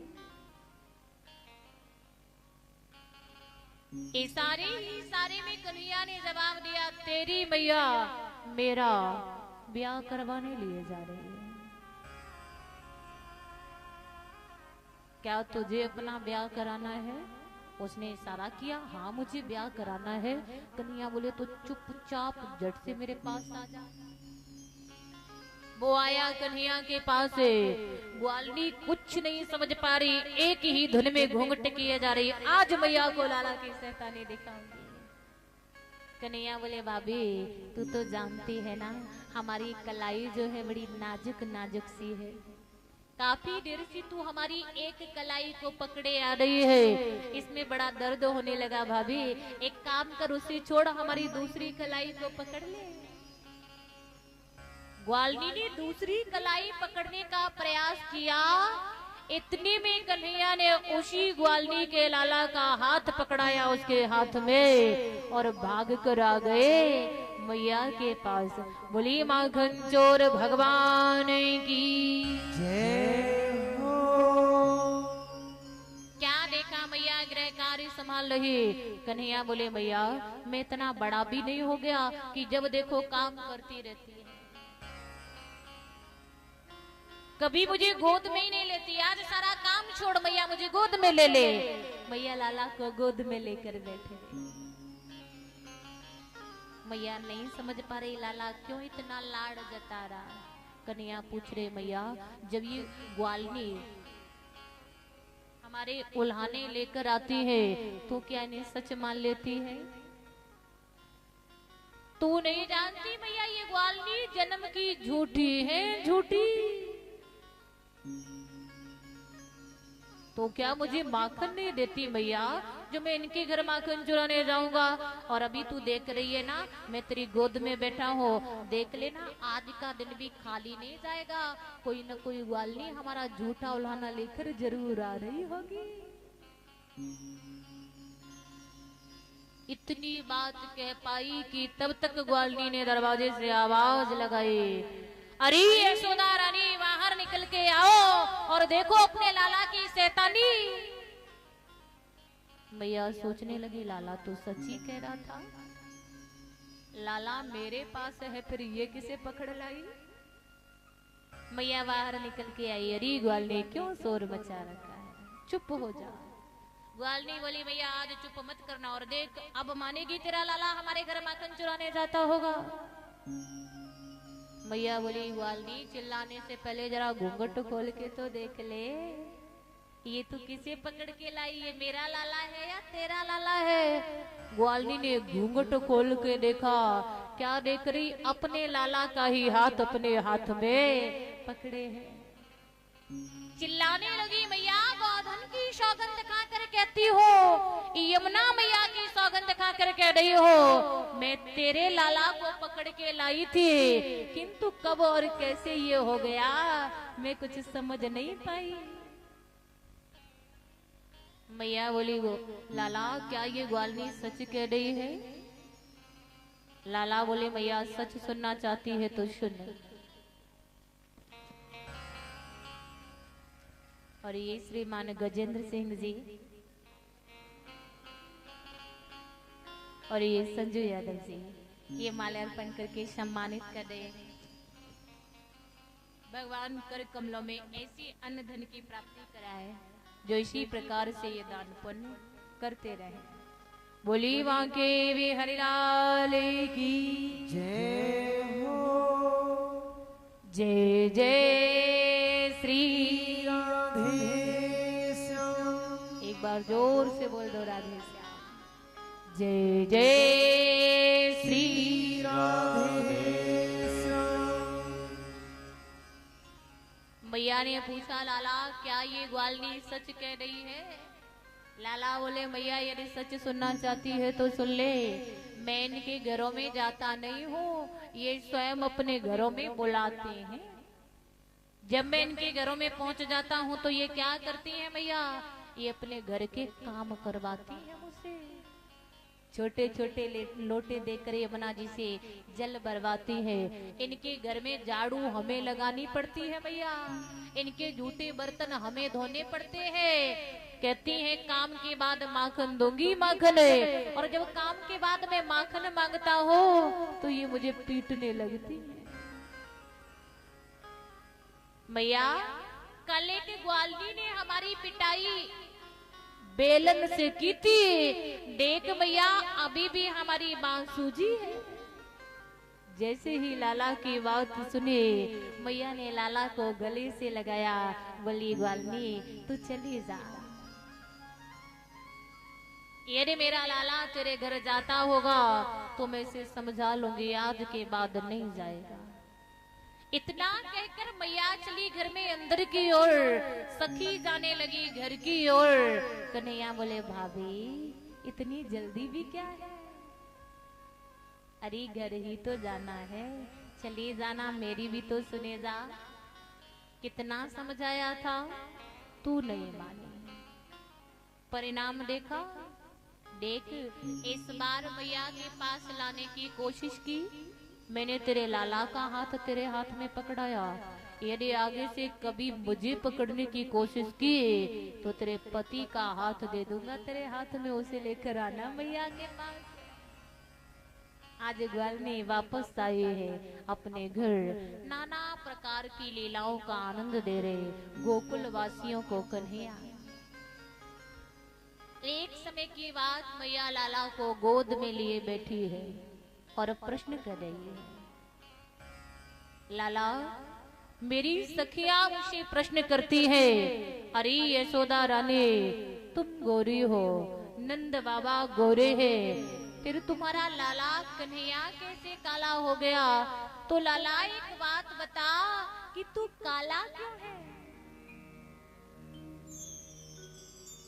[SPEAKER 1] इशारे ही इशारे में कन्हैया ने जवाब दिया, तेरी मैया मेरा ब्याह करवाने लिए जा रही है। क्या तुझे अपना ब्याह कराना है? उसने इशारा किया, हाँ मुझे ब्याह कराना है। कन्हैया बोले तो चुपचाप झट से मेरे पास आ जा। वो आया कन्हैया के पास से। ग्वालनी कुछ नहीं समझ पा रही, एक ही धुन में घूंघट किए जा रही, आज मैया को लाला की शैतानी दिखाऊंगी। कन्हैया बोले भाभी तू तो जानती है ना हमारी कलाई जो है बड़ी नाजुक नाजुक सी है। काफी देर से तू हमारी एक कलाई को पकड़े आ रही है, इसमें बड़ा दर्द होने लगा भाभी, एक काम कर उसे छोड़, हमारी दूसरी कलाई को पकड़ ले। ग्वालनी ने दूसरी कलाई पकड़ने का प्रयास किया। इतने में कन्हैया ने उसी ग्वालनी के लाला का हाथ पकड़ाया उसके हाथ में और भाग कर आ गए मैया के पास। बोली माखन चोर भगवान की
[SPEAKER 2] जय हो।
[SPEAKER 1] क्या देखा? मैया गृह कार्य संभाल रही। कन्हैया बोले मैया मैं इतना बड़ा भी नहीं हो गया कि जब देखो काम करती रहती है, कभी मुझे गोद में ही नहीं लेती, आज सारा काम छोड़ मैया मुझे गोद में ले ले। मैया लाला को गोद में लेकर बैठे। मैया नहीं समझ पा रही लाला क्यों इतना लाड़ जता रहा। कन्हैया पूछ रहे मैया जब ये ग्वालनी हमारे उल्हाने लेकर आती है तो क्या इन्हें सच मान लेती है? तू नहीं जानती मैया ये ग्वालनी जन्म की झूठी है, झूठी। तो क्या मुझे माखन नहीं देती मैया जो मैं इनके घर माखन चुराने जाऊंगा? और अभी तू देख रही है ना मैं तेरी गोद में बैठा हूँ, देख लेना आज का दिन भी खाली नहीं जाएगा, कोई न कोई ग्वालनी हमारा झूठा उल्हाना लेकर जरूर आ रही होगी। इतनी बात कह पाई कि तब तक ग्वालनी ने दरवाजे से आवाज लगाई, अरे यशोदा रानी बाहर निकल के आओ और देखो अपने लाला की शैतानी। मैया सोचने लगी लाला तो सच ही कह रहा था, लाला मेरे पास है फिर ये किसे पकड़ लाई? मैया बाहर निकल के आई, अरे ग्वालनी क्यों शोर मचा रखा है, चुप हो जा। ग्वालनी बोली मैया आज चुप मत करना, और देख अब मानेगी तेरा लाला हमारे घर माखन चुराने जाता होगा। मैया बोली ग्वालनी चिल्लाने से पहले जरा घूंघट खोल के तो देख ले, ये तू किसे पकड़ के लाई, ये मेरा लाला है या तेरा लाला है? ग्वालनी ने घूंघट खोल के देखा, क्या देख रही? अपने लाला का ही हाथ अपने हाथ में पकड़े हैं। चिल्लाने लगी, मैया गोधन की सौगंध खाकर कहती हो, यमुना मैया की सौगंध खाकर कह रही हो, मैं तेरे लाला को पकड़ के लाई थी, किंतु कब और कैसे ये हो गया मैं कुछ समझ नहीं पाई। मैया बोली, वो लाला क्या ये ग्वालनी सच कह रही है? लाला बोले, मैया सच सुनना चाहती है तो सुन। और ये श्रीमान गजेंद्र सिंह जी और ये संजू यादव जी ये माल्यार्पण करके सम्मानित कर रहे हैं। भगवान कर कमलों में ऐसी अन्न धन की प्राप्ति कराए जो इसी प्रकार से ये दान पुण्य करते रहे। बोली बांके बिहारी लाल की
[SPEAKER 2] जय हो।
[SPEAKER 1] जय जय श्री
[SPEAKER 2] राधे श्याम।
[SPEAKER 1] एक बार जोर से बोल दो, राधे श्याम। जय जय श्री
[SPEAKER 2] राधे श्याम।
[SPEAKER 1] मैया ने पूछा, लाला क्या ये ग्वालनी सच कह रही है? लाला बोले, मैया यदि सच सुनना चाहती है तो सुन ले, मैं इनके घरों में जाता नहीं हूँ, ये स्वयं अपने घरों में बुलाते हैं। जब मैं इनके घरों में पहुंच जाता हूँ तो ये क्या करती है मैया? ये अपने घर के काम करवाती है मुझसे। छोटे छोटे लोटे देकर यमुना जी से जल भरवाती है। इनके घर में झाड़ू हमें लगानी पड़ती है मैया, इनके जूठे बर्तन हमें धोने पड़ते हैं। कहती है काम के बाद माखन दूंगी माखन, और जब काम के बाद मैं माखन मांगता हूँ तो ये मुझे पीटने लगती है। मैया कल एक ग्वालनी ने हमारी पिटाई बेलन से की थी, देख मैया अभी भी हमारी बांह सूजी है। जैसे ही लाला की बात सुने मैया ने लाला को गले से लगाया, बोली ग्वालनी तू चली जा। यदि मेरा लाला तेरे घर जाता होगा तो मैं इसे समझा लूंगी, आज के बाद नहीं जाएगा। इतना कहकर मैया चली घर में अंदर की ओर, सखी जाने लगी घर की ओर। कन्हैया बोले, भाभी इतनी जल्दी भी क्या है? अरे घर ही तो जाना है, चली जाना, मेरी भी तो सुने जा। कितना समझाया था, तू नहीं मानी। परिणाम देखा, देख इस बार मैया के पास लाने की कोशिश की, मैंने तेरे लाला का हाथ तेरे हाथ में पकड़ाया। यदि आगे से कभी मुझे पकड़ने की कोशिश की तो तेरे पति का हाथ दे दूंगा तेरे हाथ में, उसे लेकर आना मैया के पास। आज ग्वालनी वापस आई है अपने घर, नाना प्रकार की लीलाओं का आनंद दे रहे गोकुल वासियों को कन्हैया। एक समय की बात, मैया लाला को गोद में लिए बैठी है और प्रश्न कर रही है, लाला मेरी सखिया मुझसे प्रश्न करती है, अरे यशोदा रानी तुम गोरी हो, नंद बाबा गोरे हैं, फिर तुम्हारा लाला कन्हैया कैसे काला हो गया? तो लाला एक बात बता कि तू काला क्यों है?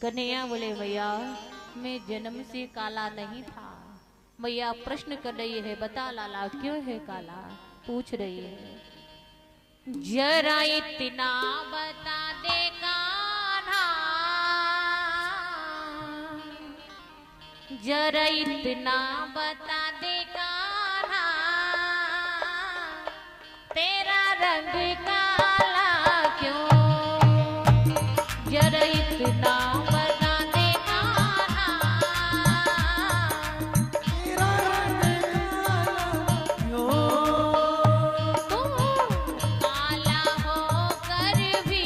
[SPEAKER 1] कन्हैया बोले, भैया मैं जन्म से काला नहीं था। मैया प्रश्न कर रही है, बता लाला क्यों है काला? पूछ रही है, जरा इतना बता दे कान्हा, जरा इतना बता दे कान्हा, तेरा रंग काला क्यों? जरा इतना बता दे कान्हा,
[SPEAKER 2] तेरा रंग काला क्यों?
[SPEAKER 1] तू काला होकर भी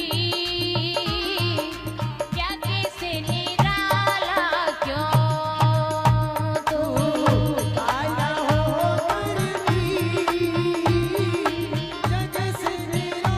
[SPEAKER 1] क्या कैसे निराला क्यों? तू
[SPEAKER 2] काला होकर भी जग से निराला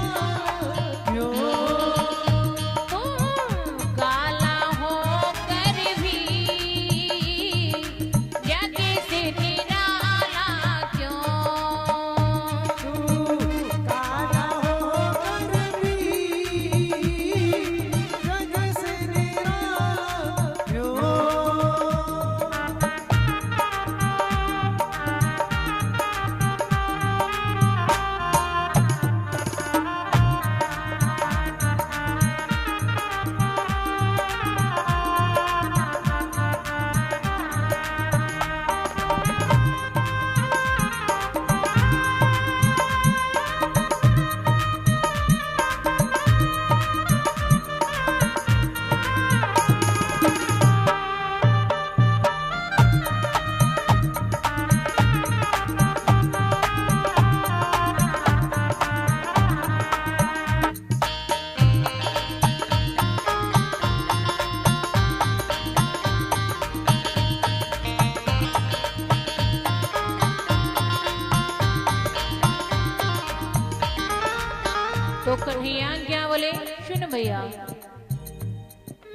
[SPEAKER 1] तो कन्हैया क्या बोले, सुन भैया,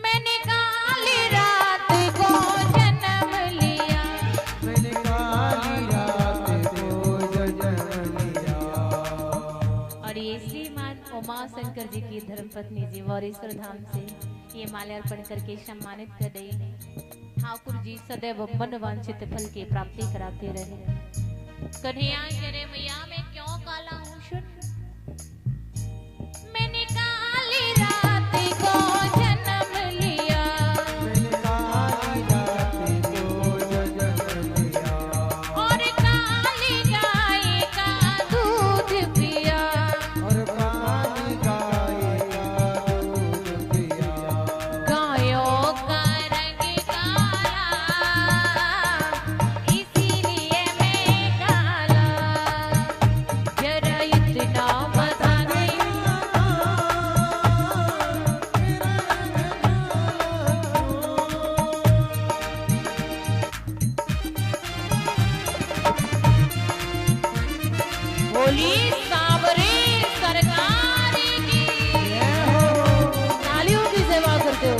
[SPEAKER 1] मैंने काली रात को जन्म लिया,
[SPEAKER 2] मैंने काली रात को जन्म लिया।
[SPEAKER 1] और ये श्रीमान उमा शंकर जी की धर्मपत्नी जी वौरेश्वर धाम से ये माल्यार्पण करके सम्मानित कर रही है। ठाकुर जी सदैव मन वांछित फल की प्राप्ति कराते रहे। कन्हैया करे मैया मैं क्यों काला हूँ, सुन, मैंने काली रात को जन्म लिया,
[SPEAKER 2] मैंने काली रात को जन्म लिया।
[SPEAKER 1] और काली गाय का दूध पिया,
[SPEAKER 2] और काली गाय का दूध पिया।
[SPEAKER 1] गायों का रंग काला, इसीलिए मैं काला, जरा इतना बता दे। बोली सावरे सरकार की, तालियों की सेवा करते हो।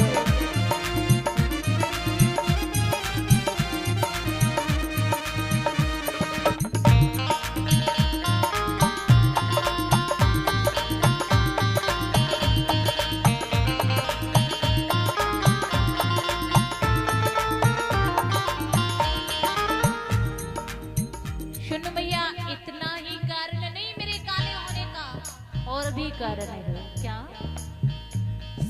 [SPEAKER 1] सुन भैया, इतना ही कारण नहीं मेरे काले होने का, और भी कारण है। क्या?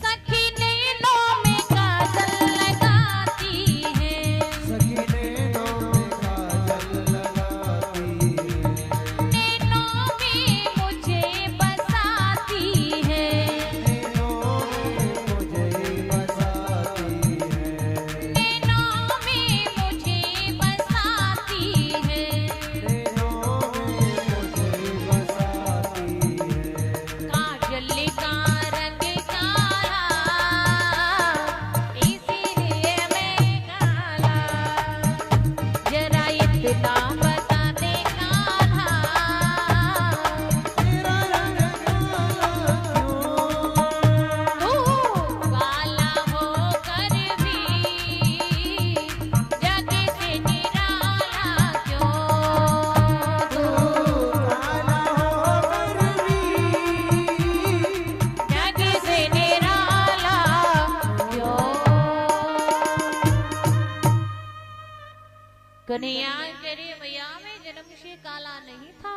[SPEAKER 1] सखी नैनों में काजल लगाती है,
[SPEAKER 2] सखी नैनों में काजल लगाती है।
[SPEAKER 1] नैनों में मुझे बसाती है,
[SPEAKER 2] नैनों में मुझे बसाती है।
[SPEAKER 1] नैनों में मुझे बसाती है,
[SPEAKER 2] नैनों में मुझे बसाती है।
[SPEAKER 1] काजल का रंग काला, इसीलिए मैं काला, जरा इतना बता दे कान्हा,
[SPEAKER 2] तेरा रंग काला क्यों?
[SPEAKER 1] तू काला होकर भी जग से निराला क्यों, तू
[SPEAKER 2] काला होकर भी
[SPEAKER 1] जग से निराला क्यों। कन्हैया करे मैया मैं जन्म से काला नहीं था,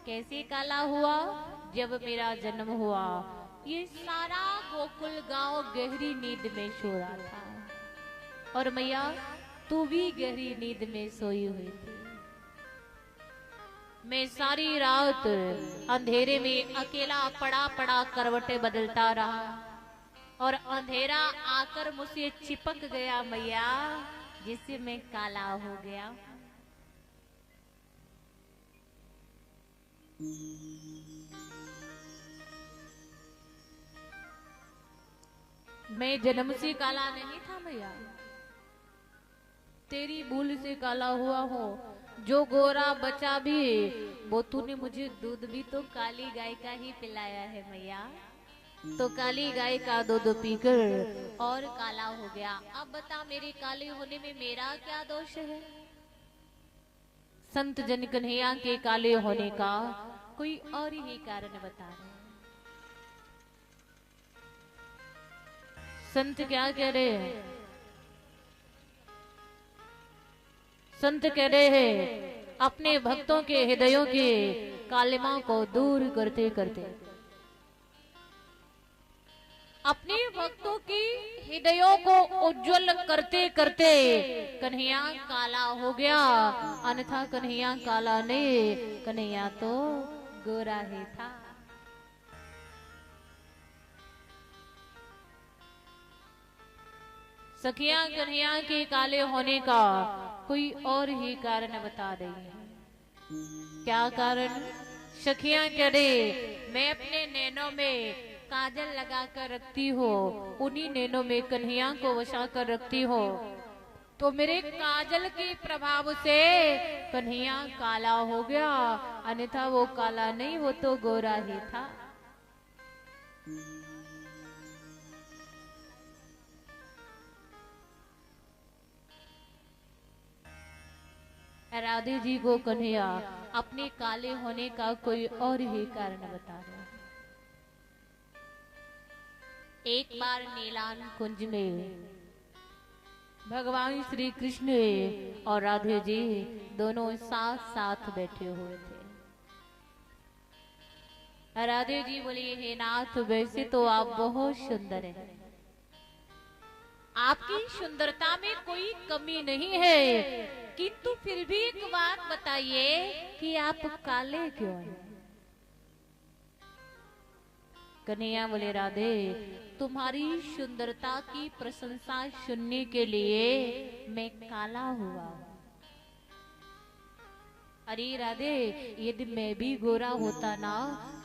[SPEAKER 1] कैसे काला हुआ, जब मेरा जन्म हुआ ये सारा गोकुल गांव गहरी नींद में सो रहा था, और मैया तू भी गहरी नींद में सोई हुई थी। मैं सारी रात अंधेरे में अकेला पड़ा पड़ा करवटें बदलता रहा, और अंधेरा आकर मुझसे चिपक गया मैया, जिससे मैं काला हो गया। मैं जन्म से काला नहीं था मैया, तेरी भूल से काला हुआ हो। जो गोरा बचा भी वो तूने मुझे दूध भी तो काली गाय का ही पिलाया है मैया, तो काली गाय का दूध पीकर और काला हो गया। अब बता मेरे काले होने में मेरा क्या दोष है? संत जन कन्हैया के काले होने का कोई और ही कारण बता रहे हैं। संत क्या कह रहे हैं? संत कह रहे हैं अपने भक्तों के हृदयों के कालिमा को दूर करते करते, अपने भक्तों की हृदयों को उज्जवल करते करते कन्हैया काला हो गया, अन्यथा कन्हैया काला नहीं, कन्हैया तो गोरा ही था। सखियां कन्हैया के काले होने का कोई और ही कारण बता रही है। क्या कारण? सखियां कह रही मैं अपने नैनों में काजल लगा कर रखती हो, उन्हीं नैनों में कन्हैया को बसा कर रखती हो, तो मेरे काजल के प्रभाव से कन्हैया काला हो गया, अन्यथा वो काला नहीं, वो तो गोरा ही था। राधे जी को कन्हैया अपने काले होने का कोई और ही कारण बता रहे हैं। एक बार नीलान कुंज में भगवान श्री कृष्ण और राधे जी दोनों साथ साथ बैठे हुए थे। राधे जी बोली, हे नाथ, वैसे तो आप बहुत सुंदर हैं, आपकी सुंदरता में कोई कमी नहीं है, किंतु फिर भी एक बात बताइए कि आप काले क्यों हैं? कन्हैया बोले, राधे, तुम्हारी सुंदरता की प्रशंसा सुनने के लिए मैं काला हुआ। अरे राधे, यदि मैं भी गोरा होता ना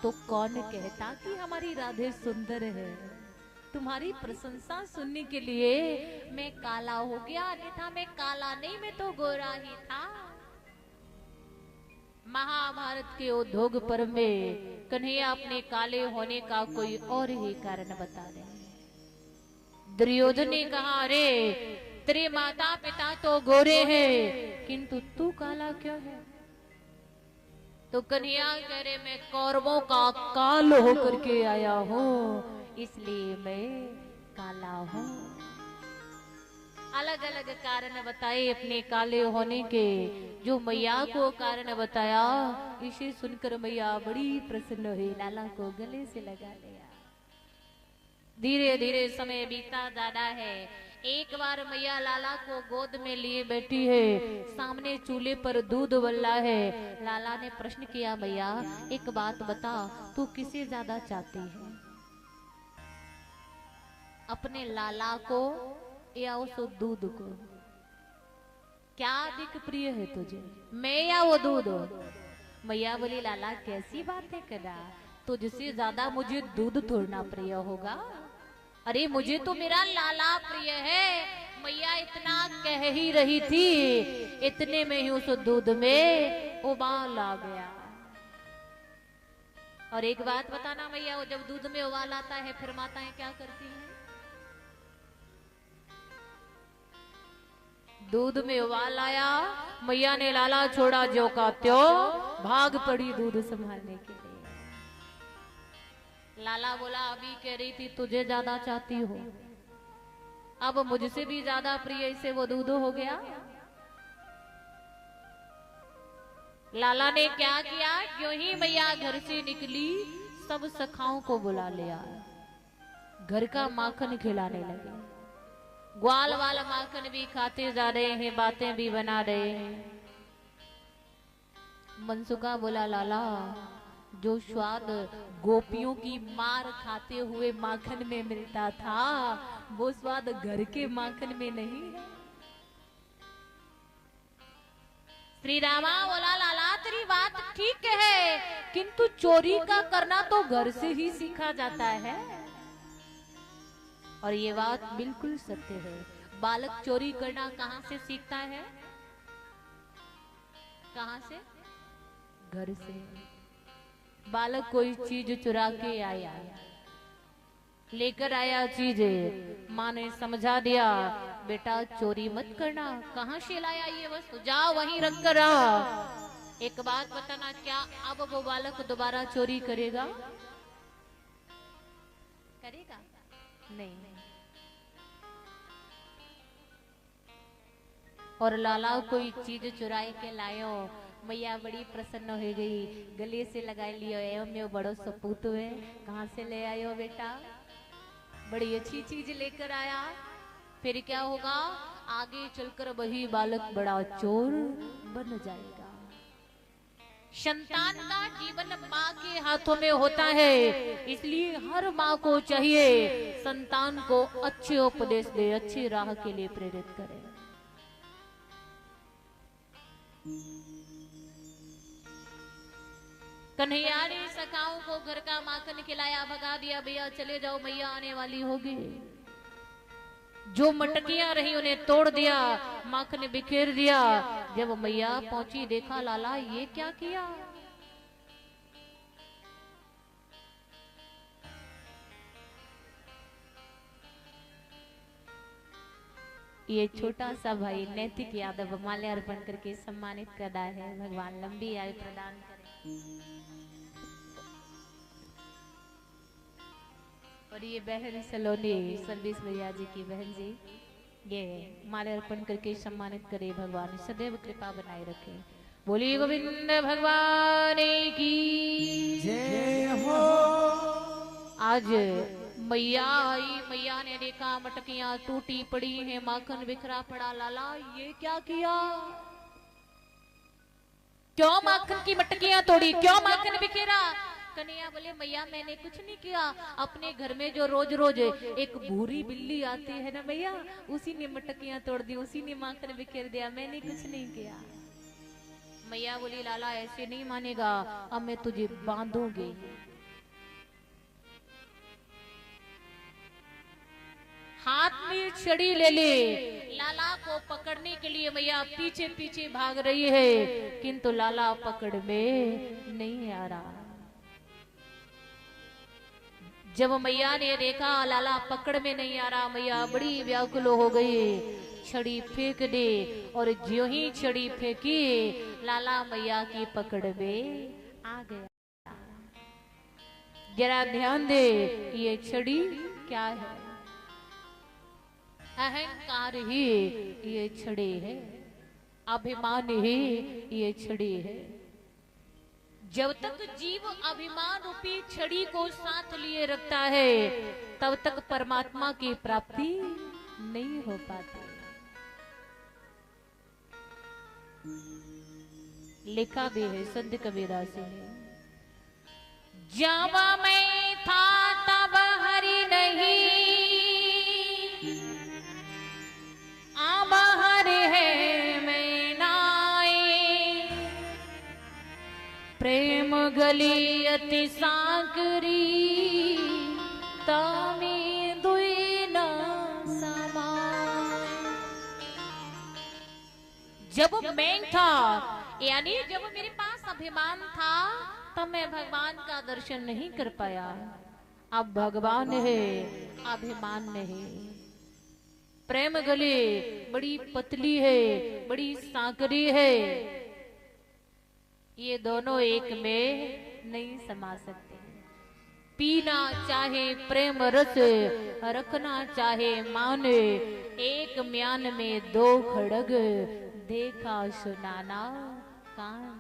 [SPEAKER 1] तो कौन कहता कि हमारी राधे सुंदर है। तुम्हारी प्रशंसा सुनने के लिए मैं काला हो गया, अन्यथा मैं काला नहीं, मैं तो गोरा ही था। महाभारत के उद्योग पर्व में कन्हैया अपने काले होने का कोई और ही कारण बता रहे हैं। दुर्योधन ने कहा, अरे तेरे माता पिता तो गोरे हैं, किंतु तू काला क्यों है? तो कन्हैया कह रहे, मैं कौरवों का काल होकर के आया हूँ, इसलिए मैं काला हूँ। अलग अलग कारण बताए अपने काले होने के। जो मैया को कारण बताया, इसे सुनकर मैया बड़ी प्रसन्न हुई, लाला को गले से लगा लिया। धीरे धीरे समय बीता जाता है। एक बार मैया लाला को गोद में लिए बैठी है, सामने चूल्हे पर दूध उबला है। लाला ने प्रश्न किया, मैया एक बात बता, तू किसे ज्यादा चाहती है, अपने लाला को या उस दूध को? क्या अधिक प्रिय है तुझे, मैं या वो दूध? मैया बोली, लाला कैसी बातें करा, तुझसे ज्यादा मुझे दूध थोड़ना प्रिय होगा। अरे मुझे तो मेरा लाला प्रिय है। मैया इतना कह ही रही थी, इतने में ही उस दूध में उबाल आ गया। और एक बात बताना मैया, वो जब दूध में उबाल आता है फिर माताएं क्या करती हैं? दूध में उबाल आया, मैया ने लाला छोड़ा जो का त्यों, भाग पड़ी दूध संभालने के लिए। लाला बोला, अभी कह रही थी तुझे ज्यादा चाहती हो, अब मुझसे भी ज्यादा प्रिय इसे वो दूध हो गया। लाला ने क्या किया, क्यों ही मैया घर से निकली, सब सखाओं को बुला लिया, घर का माखन खिलाने लगे। ग्वाल वाला माखन भी खाते जा रहे हैं, बातें भी बना रहे हैं। मनसुखा बोला, लाला जो स्वाद गोपियों की मार खाते हुए माखन में मिलता था, वो स्वाद घर के माखन में नहीं है। श्री रामा बोला, लाला तेरी बात ठीक है, किंतु चोरी का करना तो घर से ही सीखा जाता है। और ये बात बिल्कुल सत्य है। बालक चोरी करना कहां से सीखता है? कहां से? घर से। बालक कोई चीज चुरा के आया, लेकर आया चीज, माँ ने समझा दिया, बेटा चोरी मत करना। कहां से लाया ये वस्तु, जाओ वहीं रख कर आ। एक बात बताना, क्या अब वो बालक दोबारा चोरी करेगा? करेगा नहीं। और लाला कोई चीज चुराए के लायो, मैया बड़ी प्रसन्न हो गई, गले से लगा लियो, एवं यो बड़ो सपूत है, कहाँ से ले आयो बेटा? बड़ी अच्छी चीज लेकर आया। फिर क्या होगा, आगे चलकर वही बालक बड़ा चोर बन जाएगा। संतान का जीवन माँ के हाथों में होता है, इसलिए हर माँ को चाहिए संतान को अच्छे उपदेश दे, अच्छी राह के लिए प्रेरित करे। कन्हैया ने सखाओं को घर का माखन खिलाया, भगा दिया, भैया चले जाओ मैया आने वाली होगी। जो मटकियां रही उन्हें तोड़ दिया, माखन बिखेर दिया। जब मैया पहुंची देखा, लाला ये क्या किया? ये छोटा सा भाई नैतिक यादव माल्यार्पण करके सम्मानित कर रहा है। भगवान लंबी आयु प्रदान करें। और ये बहन सलोनी सर्विस भैया जी की बहन जी, ये माल्यार्पण करके सम्मानित करे। भगवान सदैव कृपा बनाए रखे। बोलिए गोविंद भगवान की
[SPEAKER 2] जय हो।
[SPEAKER 1] आज मैया आई, मैया ने देखा मटकियां टूटी पड़ी हैं, माखन बिखरा पड़ा। लाला ये क्या किया? क्यों माखन की मटकियां तोड़ी, क्यों माखन बिखेरा? कन्हैया बोले मैया मैंने कुछ नहीं किया, अपने घर में जो रोज रोज एक भूरी बिल्ली आती है ना मैया, उसी ने मटकियां तोड़ दी, उसी ने माखन बिखेर दिया, मैंने कुछ नहीं किया। मैया बोली लाला ऐसे नहीं मानेगा, अब मैं तुझे बांधूंगी। हाथ में छड़ी ले ले। लाला को पकड़ने के लिए मैया पीछे पीछे भाग रही है, किंतु लाला पकड़ में नहीं आ रहा। जब मैया ने देखा लाला पकड़ में नहीं आ रहा, मैया बड़ी व्याकुल हो गई, छड़ी फेंक दे। और ज्यों ही छड़ी फेंकी, लाला मैया की पकड़ में आ गया। जरा ध्यान दे, ये छड़ी क्या है? अहंकार ही ये छड़ी है, अभिमान ही ये छड़ी है। जब तक जीव अभिमान रूपी छड़ी को साथ लिए रखता है, तब तक परमात्मा की प्राप्ति नहीं हो पाती। लिखा भी है संत कबीरदास ने, जावा मैं था तब हरि नहीं, आब हरि है मैं नाई। प्रेम गली अति सांकरी, तामी दुई न समाय। जब मैं था, यानी जब मेरे पास अभिमान था, तब मैं भगवान का दर्शन नहीं कर पाया। अब भगवान है, अभिमान नहीं। प्रेम गले बड़ी पतली है, बड़ी सांकरी है, ये दोनों एक में नहीं समा सकते। पीना चाहे प्रेम रस, रखना चाहे मान, एक म्यान में दो खड़ग, देखा सुनाना कान।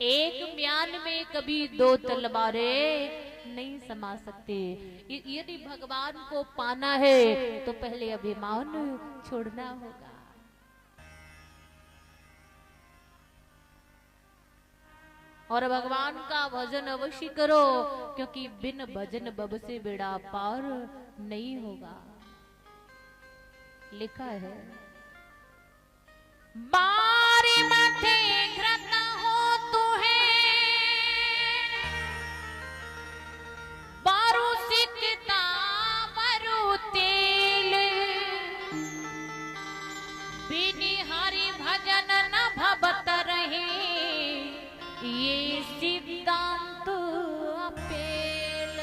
[SPEAKER 1] एक म्यान में कभी दो तलवारें नहीं समा सकते। यदि भगवान को पाना है तो पहले अभिमान छोड़ना होगा। और भगवान का भजन अवश्य करो, क्योंकि बिन भजन बब से बेड़ा पार नहीं होगा। लिखा है, बारी माथे घृता हो तू है, बारू सिकता बारू तेल, बिनी हरि भजन न भबत रहे, ये सिद्धांत अपेल।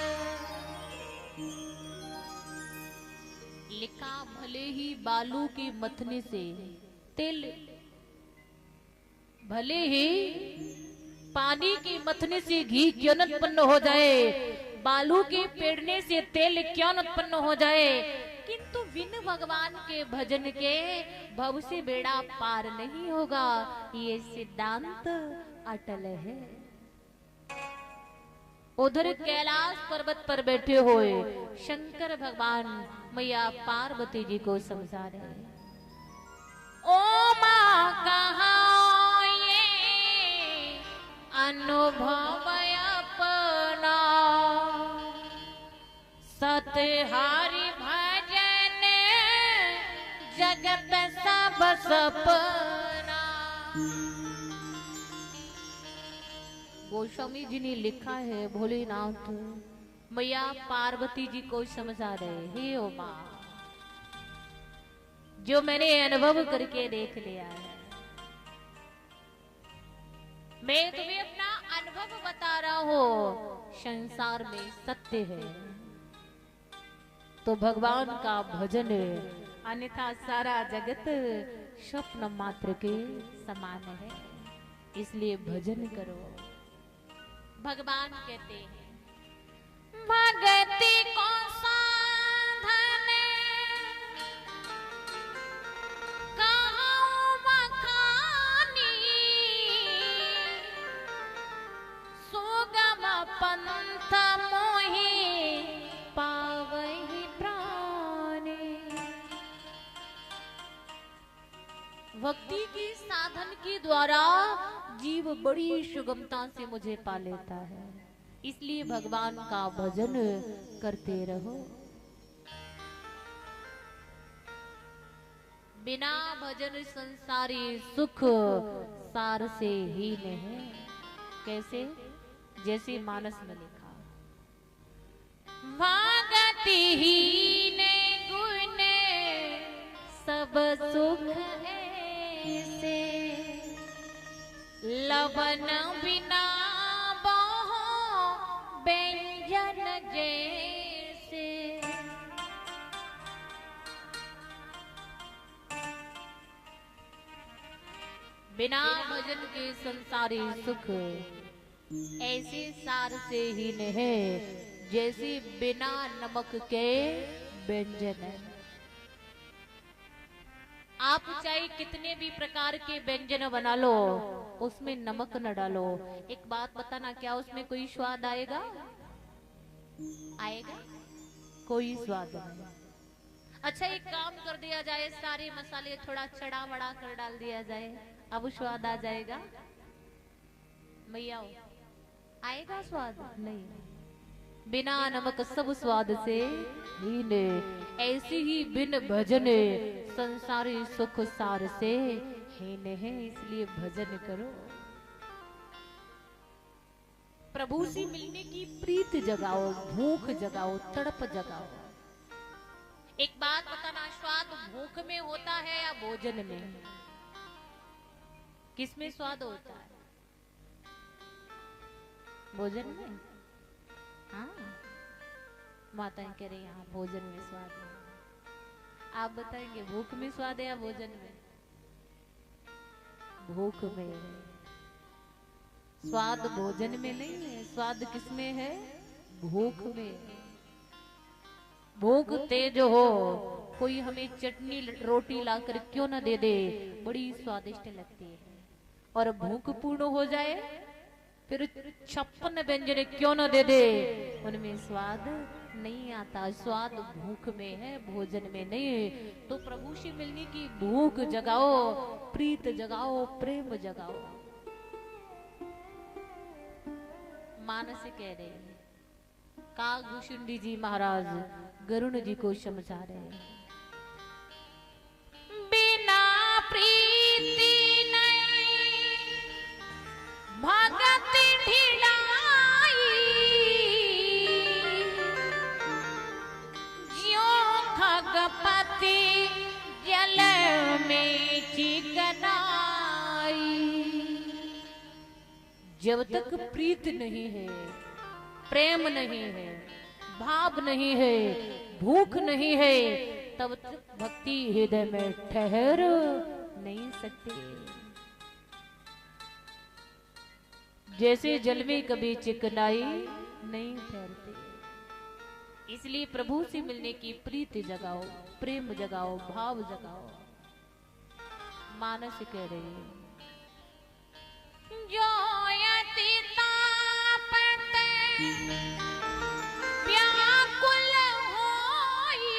[SPEAKER 1] लिखा, भले ही बालू के मथने से तेल, भले ही पानी के मथने से घी क्यों न उत्पन्न हो जाए, बालू के पेड़ने से तेल क्यों न उत्पन्न हो जाए, किंतु बिन भगवान के भजन के भव से बेड़ा पार नहीं होगा। ये सिद्धांत अटल है। उधर कैलाश पर्वत पर बैठे हुए शंकर भगवान मैया पार्वती जी को समझा रहे हैं। ओ मां कहाँ ये अनुभव अपना, सतहारी भजन जगत सब सपना। गोस्वामी जी ने लिखा है, भोलेनाथ मैया पार्वती जी को समझा रहे, हे ओ मां, जो मैंने अनुभव करके देख लिया है, मैं तुम्हें अपना अनुभव बता रहा हूं। संसार में सत्य है, तो भगवान का भजन, अन्यथा सारा जगत स्वप्न मात्र के समान है। इसलिए भजन करो। भगवान कहते हैं भगति को साधन कहूँ बखानी, सुगम पंथ मोहि पावहि प्राणी। भक्ति की साधन के द्वारा जीव बड़ी सुगमता से मुझे पा लेता है। इसलिए भगवान का भजन करते रहो। बिना भजन संसारी सुख सार से हीन है। कैसे? जैसे मानस में लिखा, भगति हीन गुण सब सुख ऐसे, लवन बिना व्यंजन जैसे। बिना भजन के संसारी सुख ऐसे सार से ही नहीं, जैसे बिना नमक के व्यंजन है। आप चाहे कितने भी प्रकार के व्यंजन बना लो, उसमें नमक न डालो। एक बात बताना, क्या उसमें कोई स्वाद आएगा? आएगा? कोई स्वाद नहीं। अच्छा, एक काम कर दिया जाए, सारे मसाले थोड़ा चढ़ा बड़ा कर डाल दिया जाए, अब स्वाद आ जाएगा? भैया आएगा स्वाद? नहीं। बिना नमक सब स्वाद से हीन, ऐसी ही बिन भजन संसारी सुख सार से हीन है। इसलिए भजन करो। प्रभु से मिलने की प्रीत जगाओ, भूख जगाओ, तड़प जगाओ। एक बात बताना, स्वाद भूख में होता है या भोजन में? किसमें स्वाद होता है? भोजन में। हाँ, माता कह रही यहाँ भोजन में स्वाद है। आप बताएंगे भूख में स्वाद है या भोजन में? भूख में है। स्वाद भोजन में नहीं है, स्वाद किसमें है? भूख में। भूख तेज हो, कोई हमें चटनी रोटी लाकर क्यों ना दे दे, बड़ी स्वादिष्ट लगती है। और भूख पूर्ण हो जाए, फिर 56 व्यंजन क्यों न दे दे, उनमें स्वाद नहीं आता। स्वाद भूख में है, भोजन में नहीं। तो प्रभु से मिलने की भूख जगाओ, प्रीत जगाओ, प्रेम जगाओ। मानस कह रहे हैं, कागभूषुंडी जी महाराज गरुण जी को समझा रहे हैं, बिना प्रीति भगत ढिलाई, ज्यों खगपति जल में चिकनाई। जब तक प्रीत नहीं है, प्रेम नहीं है, भाव नहीं है, भूख नहीं है, तब तक भक्ति हृदय में ठहर नहीं सकती। जैसे जल में कभी चिकनाई नहीं ठहरती। इसलिए प्रभु से मिलने की प्रीति जगाओ, प्रेम जगाओ, भाव जगाओ। मानस कह रही है, जो यति तापत व्याकुल होई,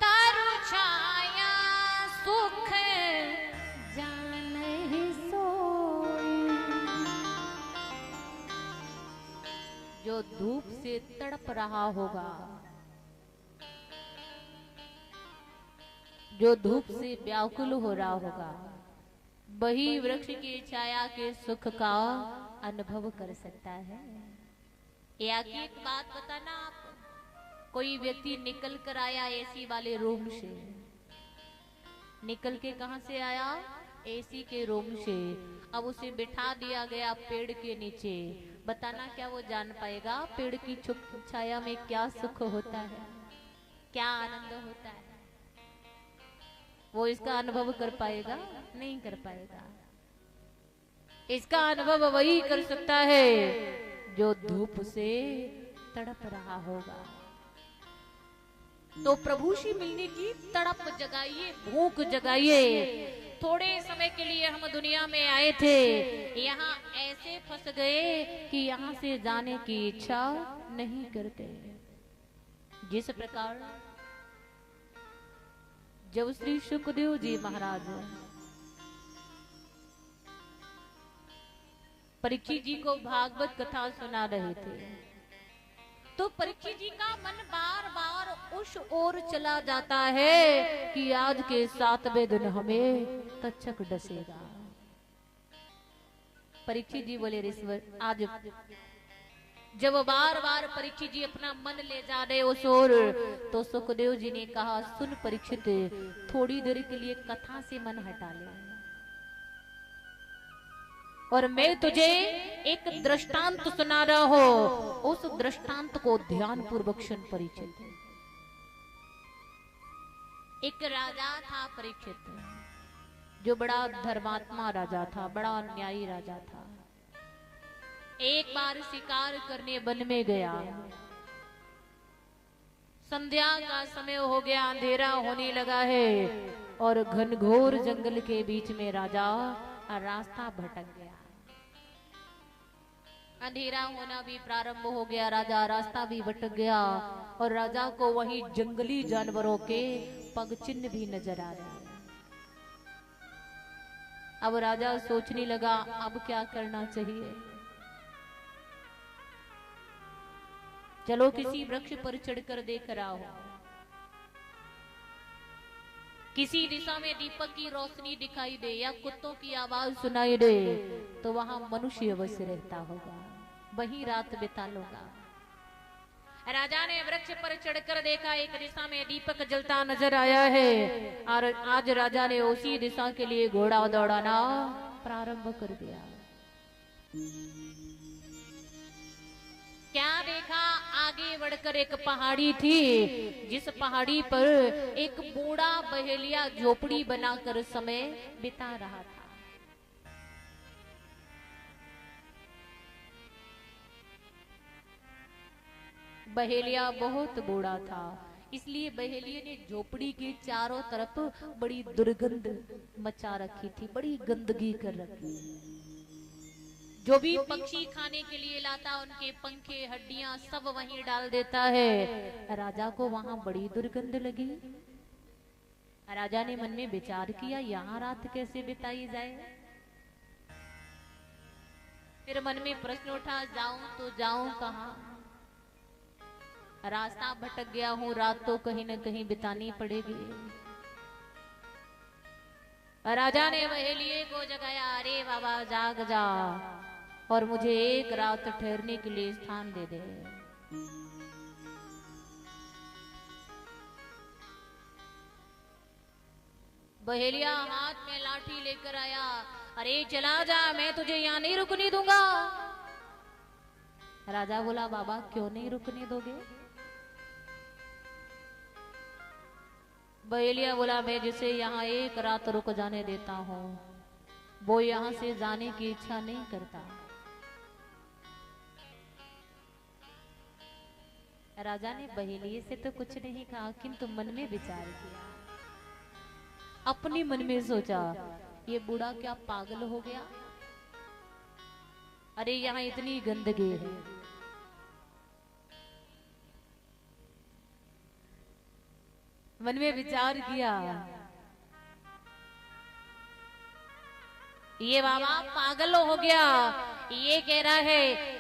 [SPEAKER 1] तरु छाया सुख जानहि सोई। जो धूप से तड़प रहा होगा, जो धूप से व्याकुल हो रहा होगा, वही वृक्ष की छाया के सुख का अनुभव कर सकता है। या कि एक बात बताना, आप कोई व्यक्ति निकल कर आया एसी वाले रूम से, निकल के कहां से आया? एसी के रूम से। अब उसे बिठा दिया गया पेड़ के नीचे। बताना क्या वो जान पाएगा पेड़ की छाया में क्या सुख होता है, क्या आनंद होता है? वो इसका अनुभव कर पाएगा? नहीं कर पाएगा। इसका अनुभव वही कर सकता है जो धूप से तड़प रहा होगा। तो प्रभु से मिलने की तड़प जगाइए, भूख जगाइए। थोड़े समय के लिए हम दुनिया में आए थे, यहाँ ऐसे फंस गए कि यहाँ से जाने की इच्छा नहीं करते। जिस प्रकार जब श्री सुखदेव जी महाराज परीक्षित जी को भागवत कथा सुना रहे थे, तो परीक्षित जी का मन बार बार उस ओर चला जाता है कि आज के 7वें दिन हमें तक्षक डसेगा। परीक्षित जी बोले ऋषवर, आज जब बार बार परीक्षित जी अपना मन ले जा रहे उस ओर, तो सुखदेव जी ने कहा, सुन परीक्षित, थोड़ी देर के लिए कथा से मन हटा ले और मैं तुझे एक दृष्टांत सुना रहा हूं। उस दृष्टांत को ध्यान पूर्वक सुन परीक्षित। एक राजा था परीक्षित, जो बड़ा धर्मात्मा राजा था, बड़ा न्यायी राजा था। एक बार शिकार करने वन में गया। संध्या का समय हो गया, अंधेरा होने लगा है और घनघोर जंगल के बीच में राजा रास्ता भटक गया। अंधेरा होना भी प्रारंभ हो गया, राजा रास्ता भी भटक गया और राजा को वहीं जंगली जानवरों के पग चिन्ह भी नजर आ रहे हैं। अब राजा सोचने लगा, अब क्या करना चाहिए? चलो किसी वृक्ष पर चढ़कर देख रहा हूं, किसी दिशा में दीपक की रोशनी दिखाई दे या कुत्तों की आवाज सुनाई दे तो वहां मनुष्य अवश्य रहता होगा, वहीं रात बिता लूंगा। राजा ने वृक्ष पर चढ़कर देखा, एक दिशा में दीपक जलता नजर आया है और आज राजा ने उसी दिशा के लिए घोड़ा दौड़ाना प्रारंभ कर दिया। क्या देखा? आगे बढ़कर एक पहाड़ी थी, जिस पहाड़ी पर एक बूढ़ा बहेलिया झोपड़ी बनाकर समय बिता रहा था। बहेलिया बहुत बूढ़ा था, इसलिए बहेलिया ने झोपड़ी के चारों तरफ बड़ी दुर्गंध मचा रखी थी, बड़ी गंदगी कर रखी। जो भी पक्षी खाने के लिए लाता, उनके पंखे हड्डियां सब वहीं डाल देता है। राजा को वहां बड़ी दुर्गंध लगी। राजा ने मन में विचार किया, यहाँ रात कैसे बिताई जाए। फिर मन में प्रश्न उठा, जाऊं तो जाऊं कहां? रास्ता भटक गया हूं, रात तो कहीं न कहीं बितानी पड़ेगी। राजा ने बहेलिये को जगाया, अरे बाबा जाग जा और मुझे एक रात ठहरने के लिए स्थान दे दे। बहेलिया हाथ में लाठी लेकर आया, अरे चला जा, मैं तुझे यहाँ नहीं रुकने दूंगा। राजा बोला, बाबा क्यों नहीं रुकने दोगे? बहेलिया बोला, मैं जिसे यहाँ एक रात रुक जाने देता हूँ वो यहाँ से जाने की इच्छा नहीं करता। राजा ने बहेलिये से तो कुछ नहीं कहा, किंतु मन में विचार किया। अपने मन में सोचा, ये बूढ़ा क्या पागल हो गया? अरे यहाँ इतनी गंदगी है, मन में विचार किया, ये बाबा पागल हो गया। ये कह रहा है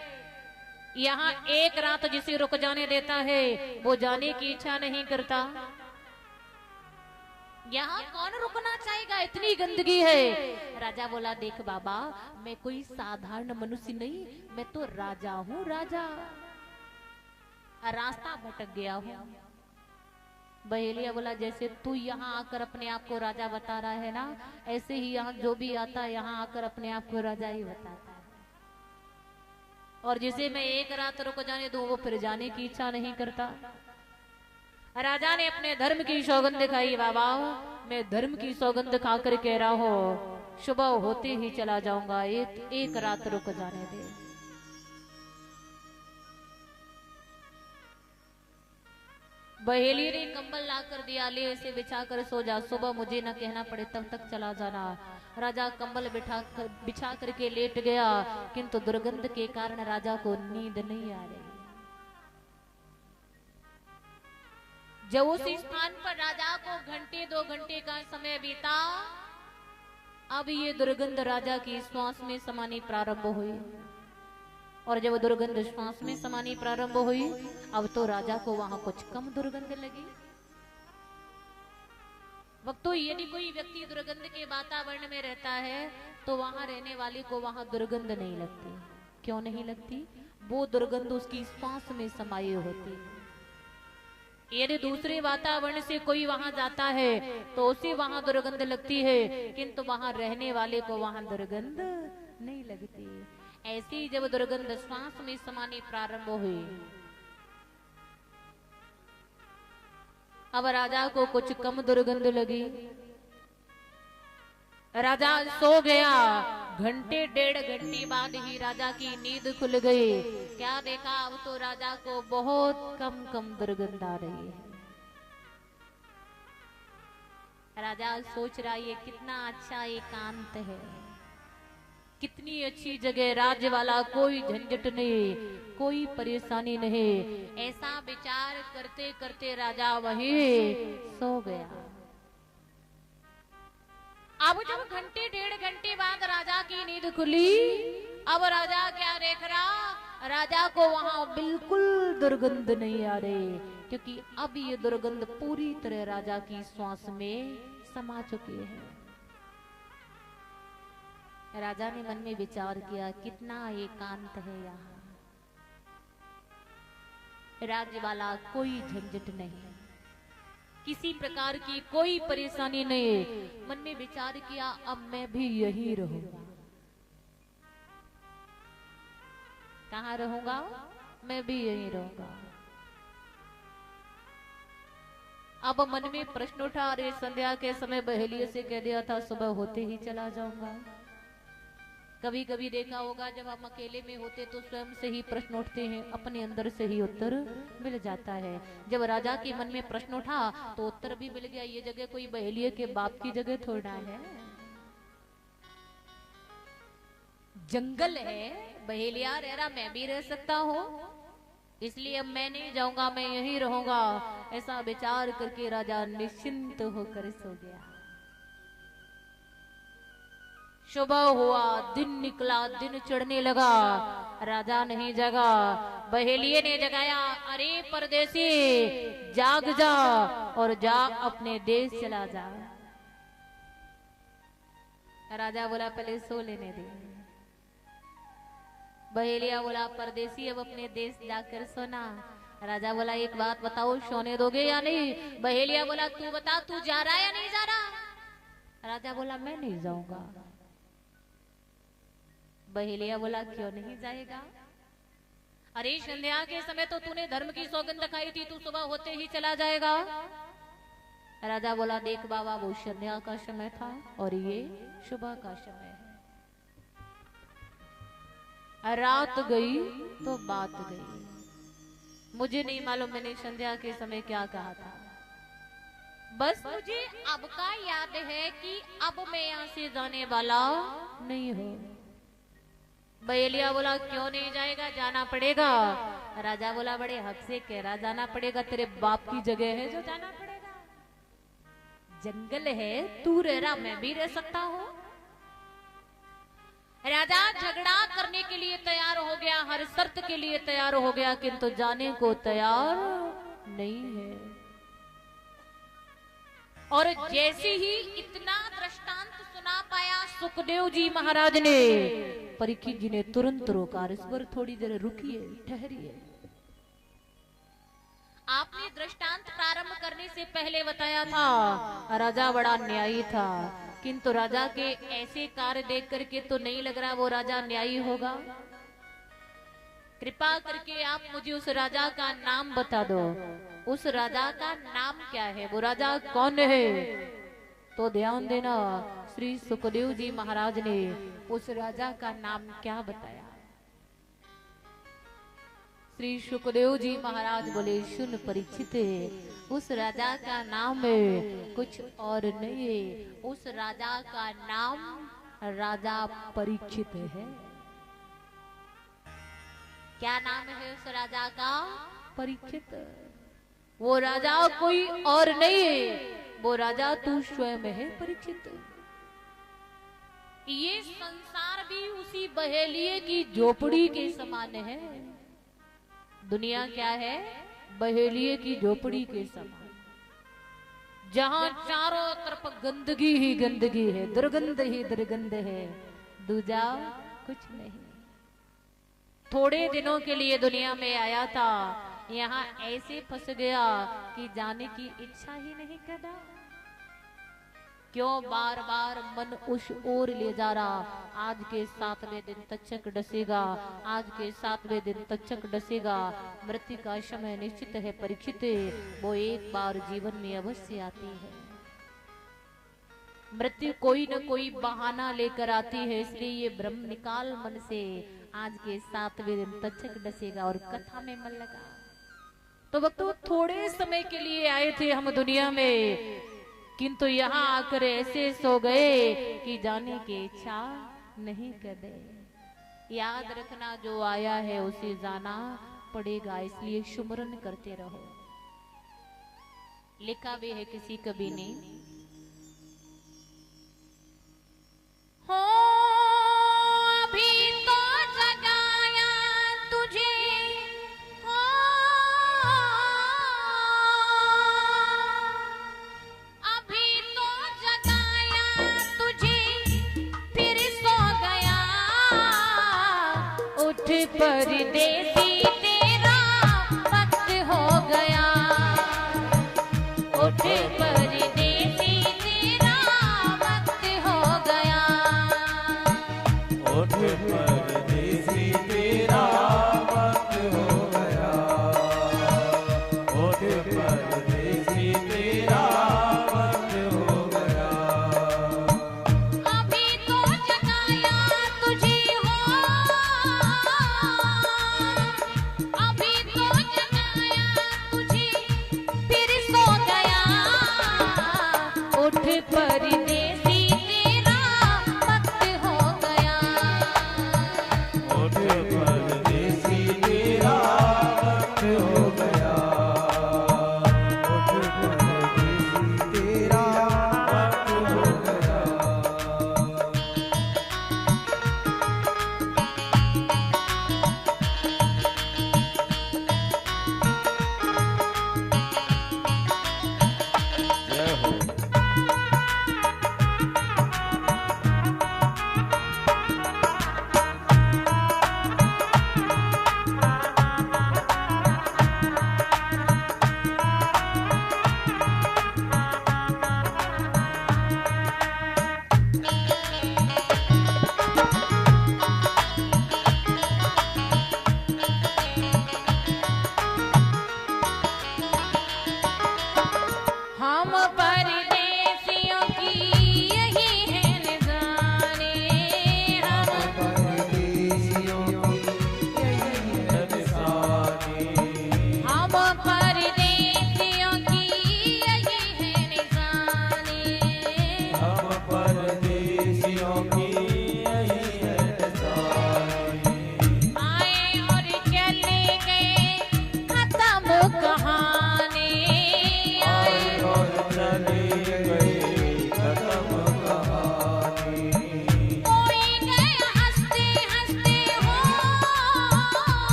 [SPEAKER 1] यहाँ एक रात जिसे रुक जाने देता है वो जाने की इच्छा नहीं करता। यहाँ कौन रुकना चाहेगा, इतनी गंदगी है। राजा बोला, देख बाबा, मैं कोई साधारण मनुष्य नहीं, मैं तो राजा हूँ, राजा। रास्ता भटक गया हूँ, बहेलिया बोला जैसे तू यहाँ आकर अपने आप को राजा बता रहा है ना, ऐसे ही यहाँ जो भी आता है यहाँ आकर अपने आप को राजा ही बताता है। और जिसे मैं एक रात रुक जाने दूं वो फिर जाने की इच्छा नहीं करता। राजा ने अपने धर्म की सौगंध खाई, बाबा मैं धर्म की सौगंध खाकर कह रहा हूं सुबह होते ही चला जाऊंगा, एक रात रुक जाने दे। बहेली ने कंबल लाकर दिया, ले इसे बिछाकर सो जा, सुबह मुझे न कहना पड़े तब तक चला जाना। राजा कंबल बिछा करके लेट गया, किंतु दुर्गंध के कारण राजा को नींद नहीं आ रही। जब उस स्थान पर राजा को घंटे 2 घंटे का समय बीता, अब ये दुर्गंध राजा की श्वास में समानी प्रारंभ हुई। और जब दुर्गंध श्वास में समानी प्रारंभ हुई, अब तो राजा को वहां कुछ कम दुर्गंध लगी। वक्तों यदि कोई व्यक्ति दुर्गंध के वातावरण में रहता है तो वहां रहने वाले को वहां दुर्गंध नहीं लगती। क्यों नहीं लगती? वो दुर्गंध उसकी श्वास में समाये होती है। यदि दूसरे वातावरण से कोई वहां जाता है तो उसे वहां दुर्गंध लगती है, किंतु वहां रहने वाले को वहां दुर्गंध नहीं लगती। ऐसी जब दुर्गंध श्वास में समानी प्रारंभ हुई, अब राजा को कुछ कम दुर्गंध लगी। राजा सो गया। घंटे 1.5 घंटे बाद ही राजा की नींद खुल गई। क्या देखा, अब तो राजा को बहुत कम दुर्गंध आ रही है। राजा सोच रहा ये कितना अच्छा एकांत है, कितनी अच्छी जगह, राज्य वाला कोई झंझट नहीं, कोई परेशानी नहीं। ऐसा विचार करते करते राजा वहीं सो गया। अब जब घंटे 1.5 घंटे बाद राजा की नींद खुली, अब राजा क्या देख रहा, राजा को वहां बिल्कुल दुर्गंध नहीं आ रही, क्योंकि अब ये दुर्गंध पूरी तरह राजा की श्वास में समा चुकी है। राजा ने मन में विचार किया कितना एकांत है यहाँ, राज्य वाला कोई झंझट नहीं, किसी प्रकार की कोई परेशानी नहीं। मन में विचार किया अब मैं भी यही रहूंगा। कहाँ रहूंगा? मैं भी यही रहूंगा। अब मन में प्रश्न उठा, अरे संध्या के समय बहेलिए से कह दिया था सुबह होते ही चला जाऊंगा। कभी कभी देखा होगा जब हम अकेले में होते तो स्वयं से ही प्रश्न उठते हैं, अपने अंदर से ही उत्तर मिल जाता है। जब राजा के मन में प्रश्न उठा तो उत्तर भी मिल गया। ये जगह कोई बहेलिए के बाप की जगह थोड़ा है, जंगल है, बहेलिया रह रहा, मैं भी रह सकता हूँ, इसलिए अब मैं नहीं जाऊंगा, मैं यहीं रहूंगा। ऐसा विचार करके राजा निश्चिंत होकर सो गया। सुबह हुआ, दिन निकला, दिन चढ़ने लगा, राजा नहीं जगा। बहेलिए ने जगाया, अरे परदेसी जाग जा और जा अपने देश चला जा। राजा बोला पहले सो लेने दे। बहेलिया बोला परदेसी अब अपने देश जाकर सोना। राजा बोला एक बात बताओ, सोने दोगे या नहीं? बहेलिया बोला तू बता, तू जा रहा है या नहीं जा रहा? राजा बोला मैं नहीं जाऊंगा। बहेलिया बोला क्यों नहीं जाएगा? अरे संध्या के समय तो तूने धर्म की सौगंध खाई थी, तू सुबह होते ही चला जाएगा। राजा बोला देख बाबा, वो संध्या का समय था और ये सुबह का समय है। रात गई तो बात गई। मुझे नहीं मालूम मैंने संध्या के समय क्या कहा था, बस मुझे अब का याद है कि अब मैं यहाँ से जाने वाला नहीं हूँ। बहेलिया बोला क्यों नहीं जाएगा, जाना पड़ेगा। राजा बोला बड़े हक से कह रहा जाना पड़ेगा, तेरे बाप की जगह है जो जाना पड़ेगा, जंगल है, तू रह रहा मैं भी रह सकता हूँ। राजा झगड़ा करने के लिए तैयार हो गया, हर शर्त के लिए तैयार हो गया, किंतु जाने को तैयार नहीं है। और जैसे ही इतना दृष्टांत सुना पाया सुखदेव जी महाराज ने, परीक्षित जी ने तुरंत रोका, इस पर थोड़ी देर रुकिए, ठहरिए। आपने दृष्टांत प्रारंभ करने करने से पहले बताया था राजा बड़ा न्यायी था, किंतु राजा के ऐसे कार्य देख करके तो नहीं लग रहा वो राजा न्यायी होगा। कृपा करके आप मुझे उस राजा का नाम बता दो, उस राजा का नाम क्या है, वो राजा कौन है। तो ध्यान देना, श्री सुखदेव जी महाराज ने उस राजा का नाम क्या बताया। श्री सुखदेव जी महाराज बोले, सुन परीक्षित, उस राजा का नाम कुछ और नहीं है, उस राजा का नाम राजा परीक्षित है। क्या नाम है उस राजा का? परीक्षित। वो राजा कोई और नहीं है, वो राजा तू स्वयं है परीक्षित। ये संसार भी उसी बहेलिए की झोपड़ी के समान है। दुनिया क्या है? बहेलिए की झोपड़ी के समान, जहां चारों तरफ गंदगी ही गंदगी है, दुर्गंध ही दुर्गंध है, दूजा कुछ नहीं। थोड़े दिनों के लिए दुनिया में आया था, यहाँ ऐसे फंस गया कि जाने की इच्छा ही नहीं कर रहा। क्यों बार बार मन उस ओर ले जा रहा। आज के 7वें दिन तक्षक डसेगा, आज के 7वें दिन तक्षक डसेगा। मृत्यु का समय निश्चित है परीक्षित, वो एक बार जीवन में अवश्य आती है। मृत्यु कोई न कोई बहाना लेकर आती है, इसलिए ये भ्रम निकाल मन से। आज के 7वें दिन तक्षक डसेगा और कथा में मन लगा। तो वक्तों, थोड़े समय के लिए आए थे हम दुनिया में, किंतु यहाँ आकर ऐसे सो गए कि जाने की इच्छा नहीं कर रहे। याद रखना, जो आया है उसे जाना पड़ेगा, इसलिए सुमरन करते रहो। लिखा भी है किसी कवि ने, हो अभी तो जगाया तुझे, हो अभी तो जगाया तुझे, फिर सो गया। उठ परदेसी तेरा वक्त हो गया, उठ परदेसी तेरा वक्त हो गया।
[SPEAKER 2] उठ परदेसी तेरा वक्त हो गया, उठ परदेसी तेरा वक्त हो गया।
[SPEAKER 1] अभी तो जगाया तुझे, हो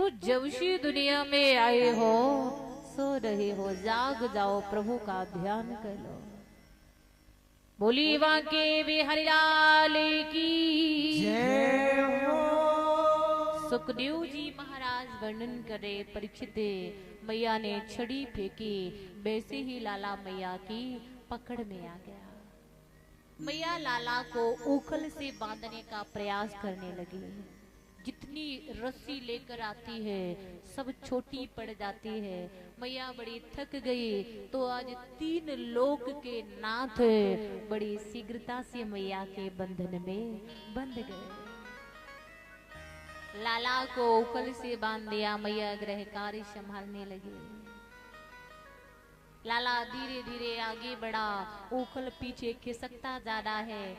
[SPEAKER 1] तो जब से दुनिया में आए हो सो रहे हो, जाग जाओ, प्रभु का ध्यान कर लो। बोली वाके बिहारी लाल की
[SPEAKER 2] जय हो।
[SPEAKER 1] सुखदेव जी महाराज वर्णन करे, परीक्षित मैया ने छड़ी फेंकी, वैसे ही लाला मैया की पकड़ में आ गया। मैया लाला को उखल से बांधने का प्रयास करने लगी। जितनी रस्सी लेकर आती है सब छोटी पड़ जाती है। मैया बड़ी थक गई तो आज 3 लोक के नाथ बड़ी शीघ्रता से मैया के बंधन में बंध गए। लाला को उखल से बांध दिया, मैया गृह कार्य संभालने लगी। लाला धीरे धीरे आगे बढ़ा, उखल पीछे खिसकता जा रहा है।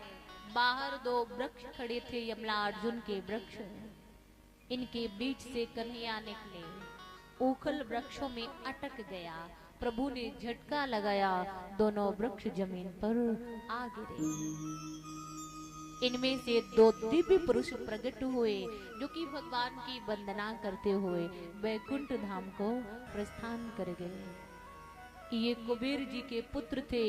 [SPEAKER 1] बाहर 2 वृक्ष खड़े थे, यमला अर्जुन के वृक्ष। इनके बीच से कन्हैया निकले, उखल वृक्षों में अटक गया। प्रभु ने झटका लगाया, दोनों वृक्ष जमीन पर आ गिरे। इनमें से 2 दिव्य पुरुष प्रकट हुए जो कि भगवान की वंदना करते हुए वैकुंठ धाम को प्रस्थान कर गए। ये कुबेर जी के पुत्र थे,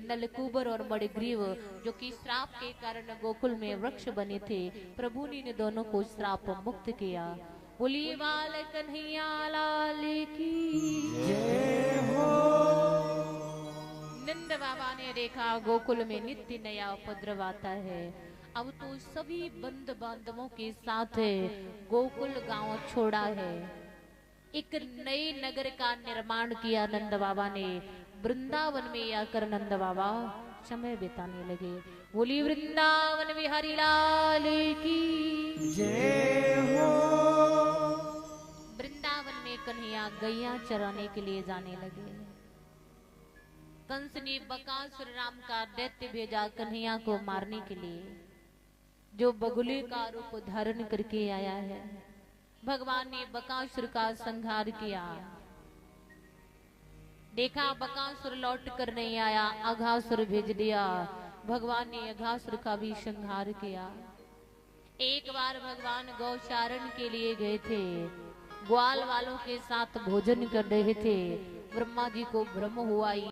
[SPEAKER 1] नलकूबर और मणिग्रीव, जो कि श्राप के कारण गोकुल में वृक्ष बने थे। प्रभु ने दोनों को श्राप मुक्त किया। बोलिए बाल कन्हैया लाल की
[SPEAKER 2] जय हो।
[SPEAKER 1] नंद बाबा ने देखा गोकुल में नित्य नया उपद्रव आता है। अब तो सभी बंद बांधवों के साथ गोकुल गांव छोड़ा है। एक नए नगर का निर्माण किया नंद बाबा ने। वृंदावन में आकर नंद बाबा समय बिताने लगे। बोली वृंदावन बिहारी लाल की
[SPEAKER 2] जय हो।
[SPEAKER 1] वृंदावन में कन्हैया गैया चराने के लिए जाने लगे। कंस ने बकासुर राम का दैत्य भेजा कन्हैया को मारने के लिए, जो बगुले का रूप धारण करके आया है। भगवान ने बकासुर का संहार किया। देखा बकासुर लौट कर नहीं आया, अघासुर भेज दिया। भगवान ने अघासुर का भी संहार किया। एक बार भगवान गौचारण के लिए गए थे, ग्वाल वालों के साथ भोजन कर रहे थे। ब्रह्मा जी को भ्रम हुआ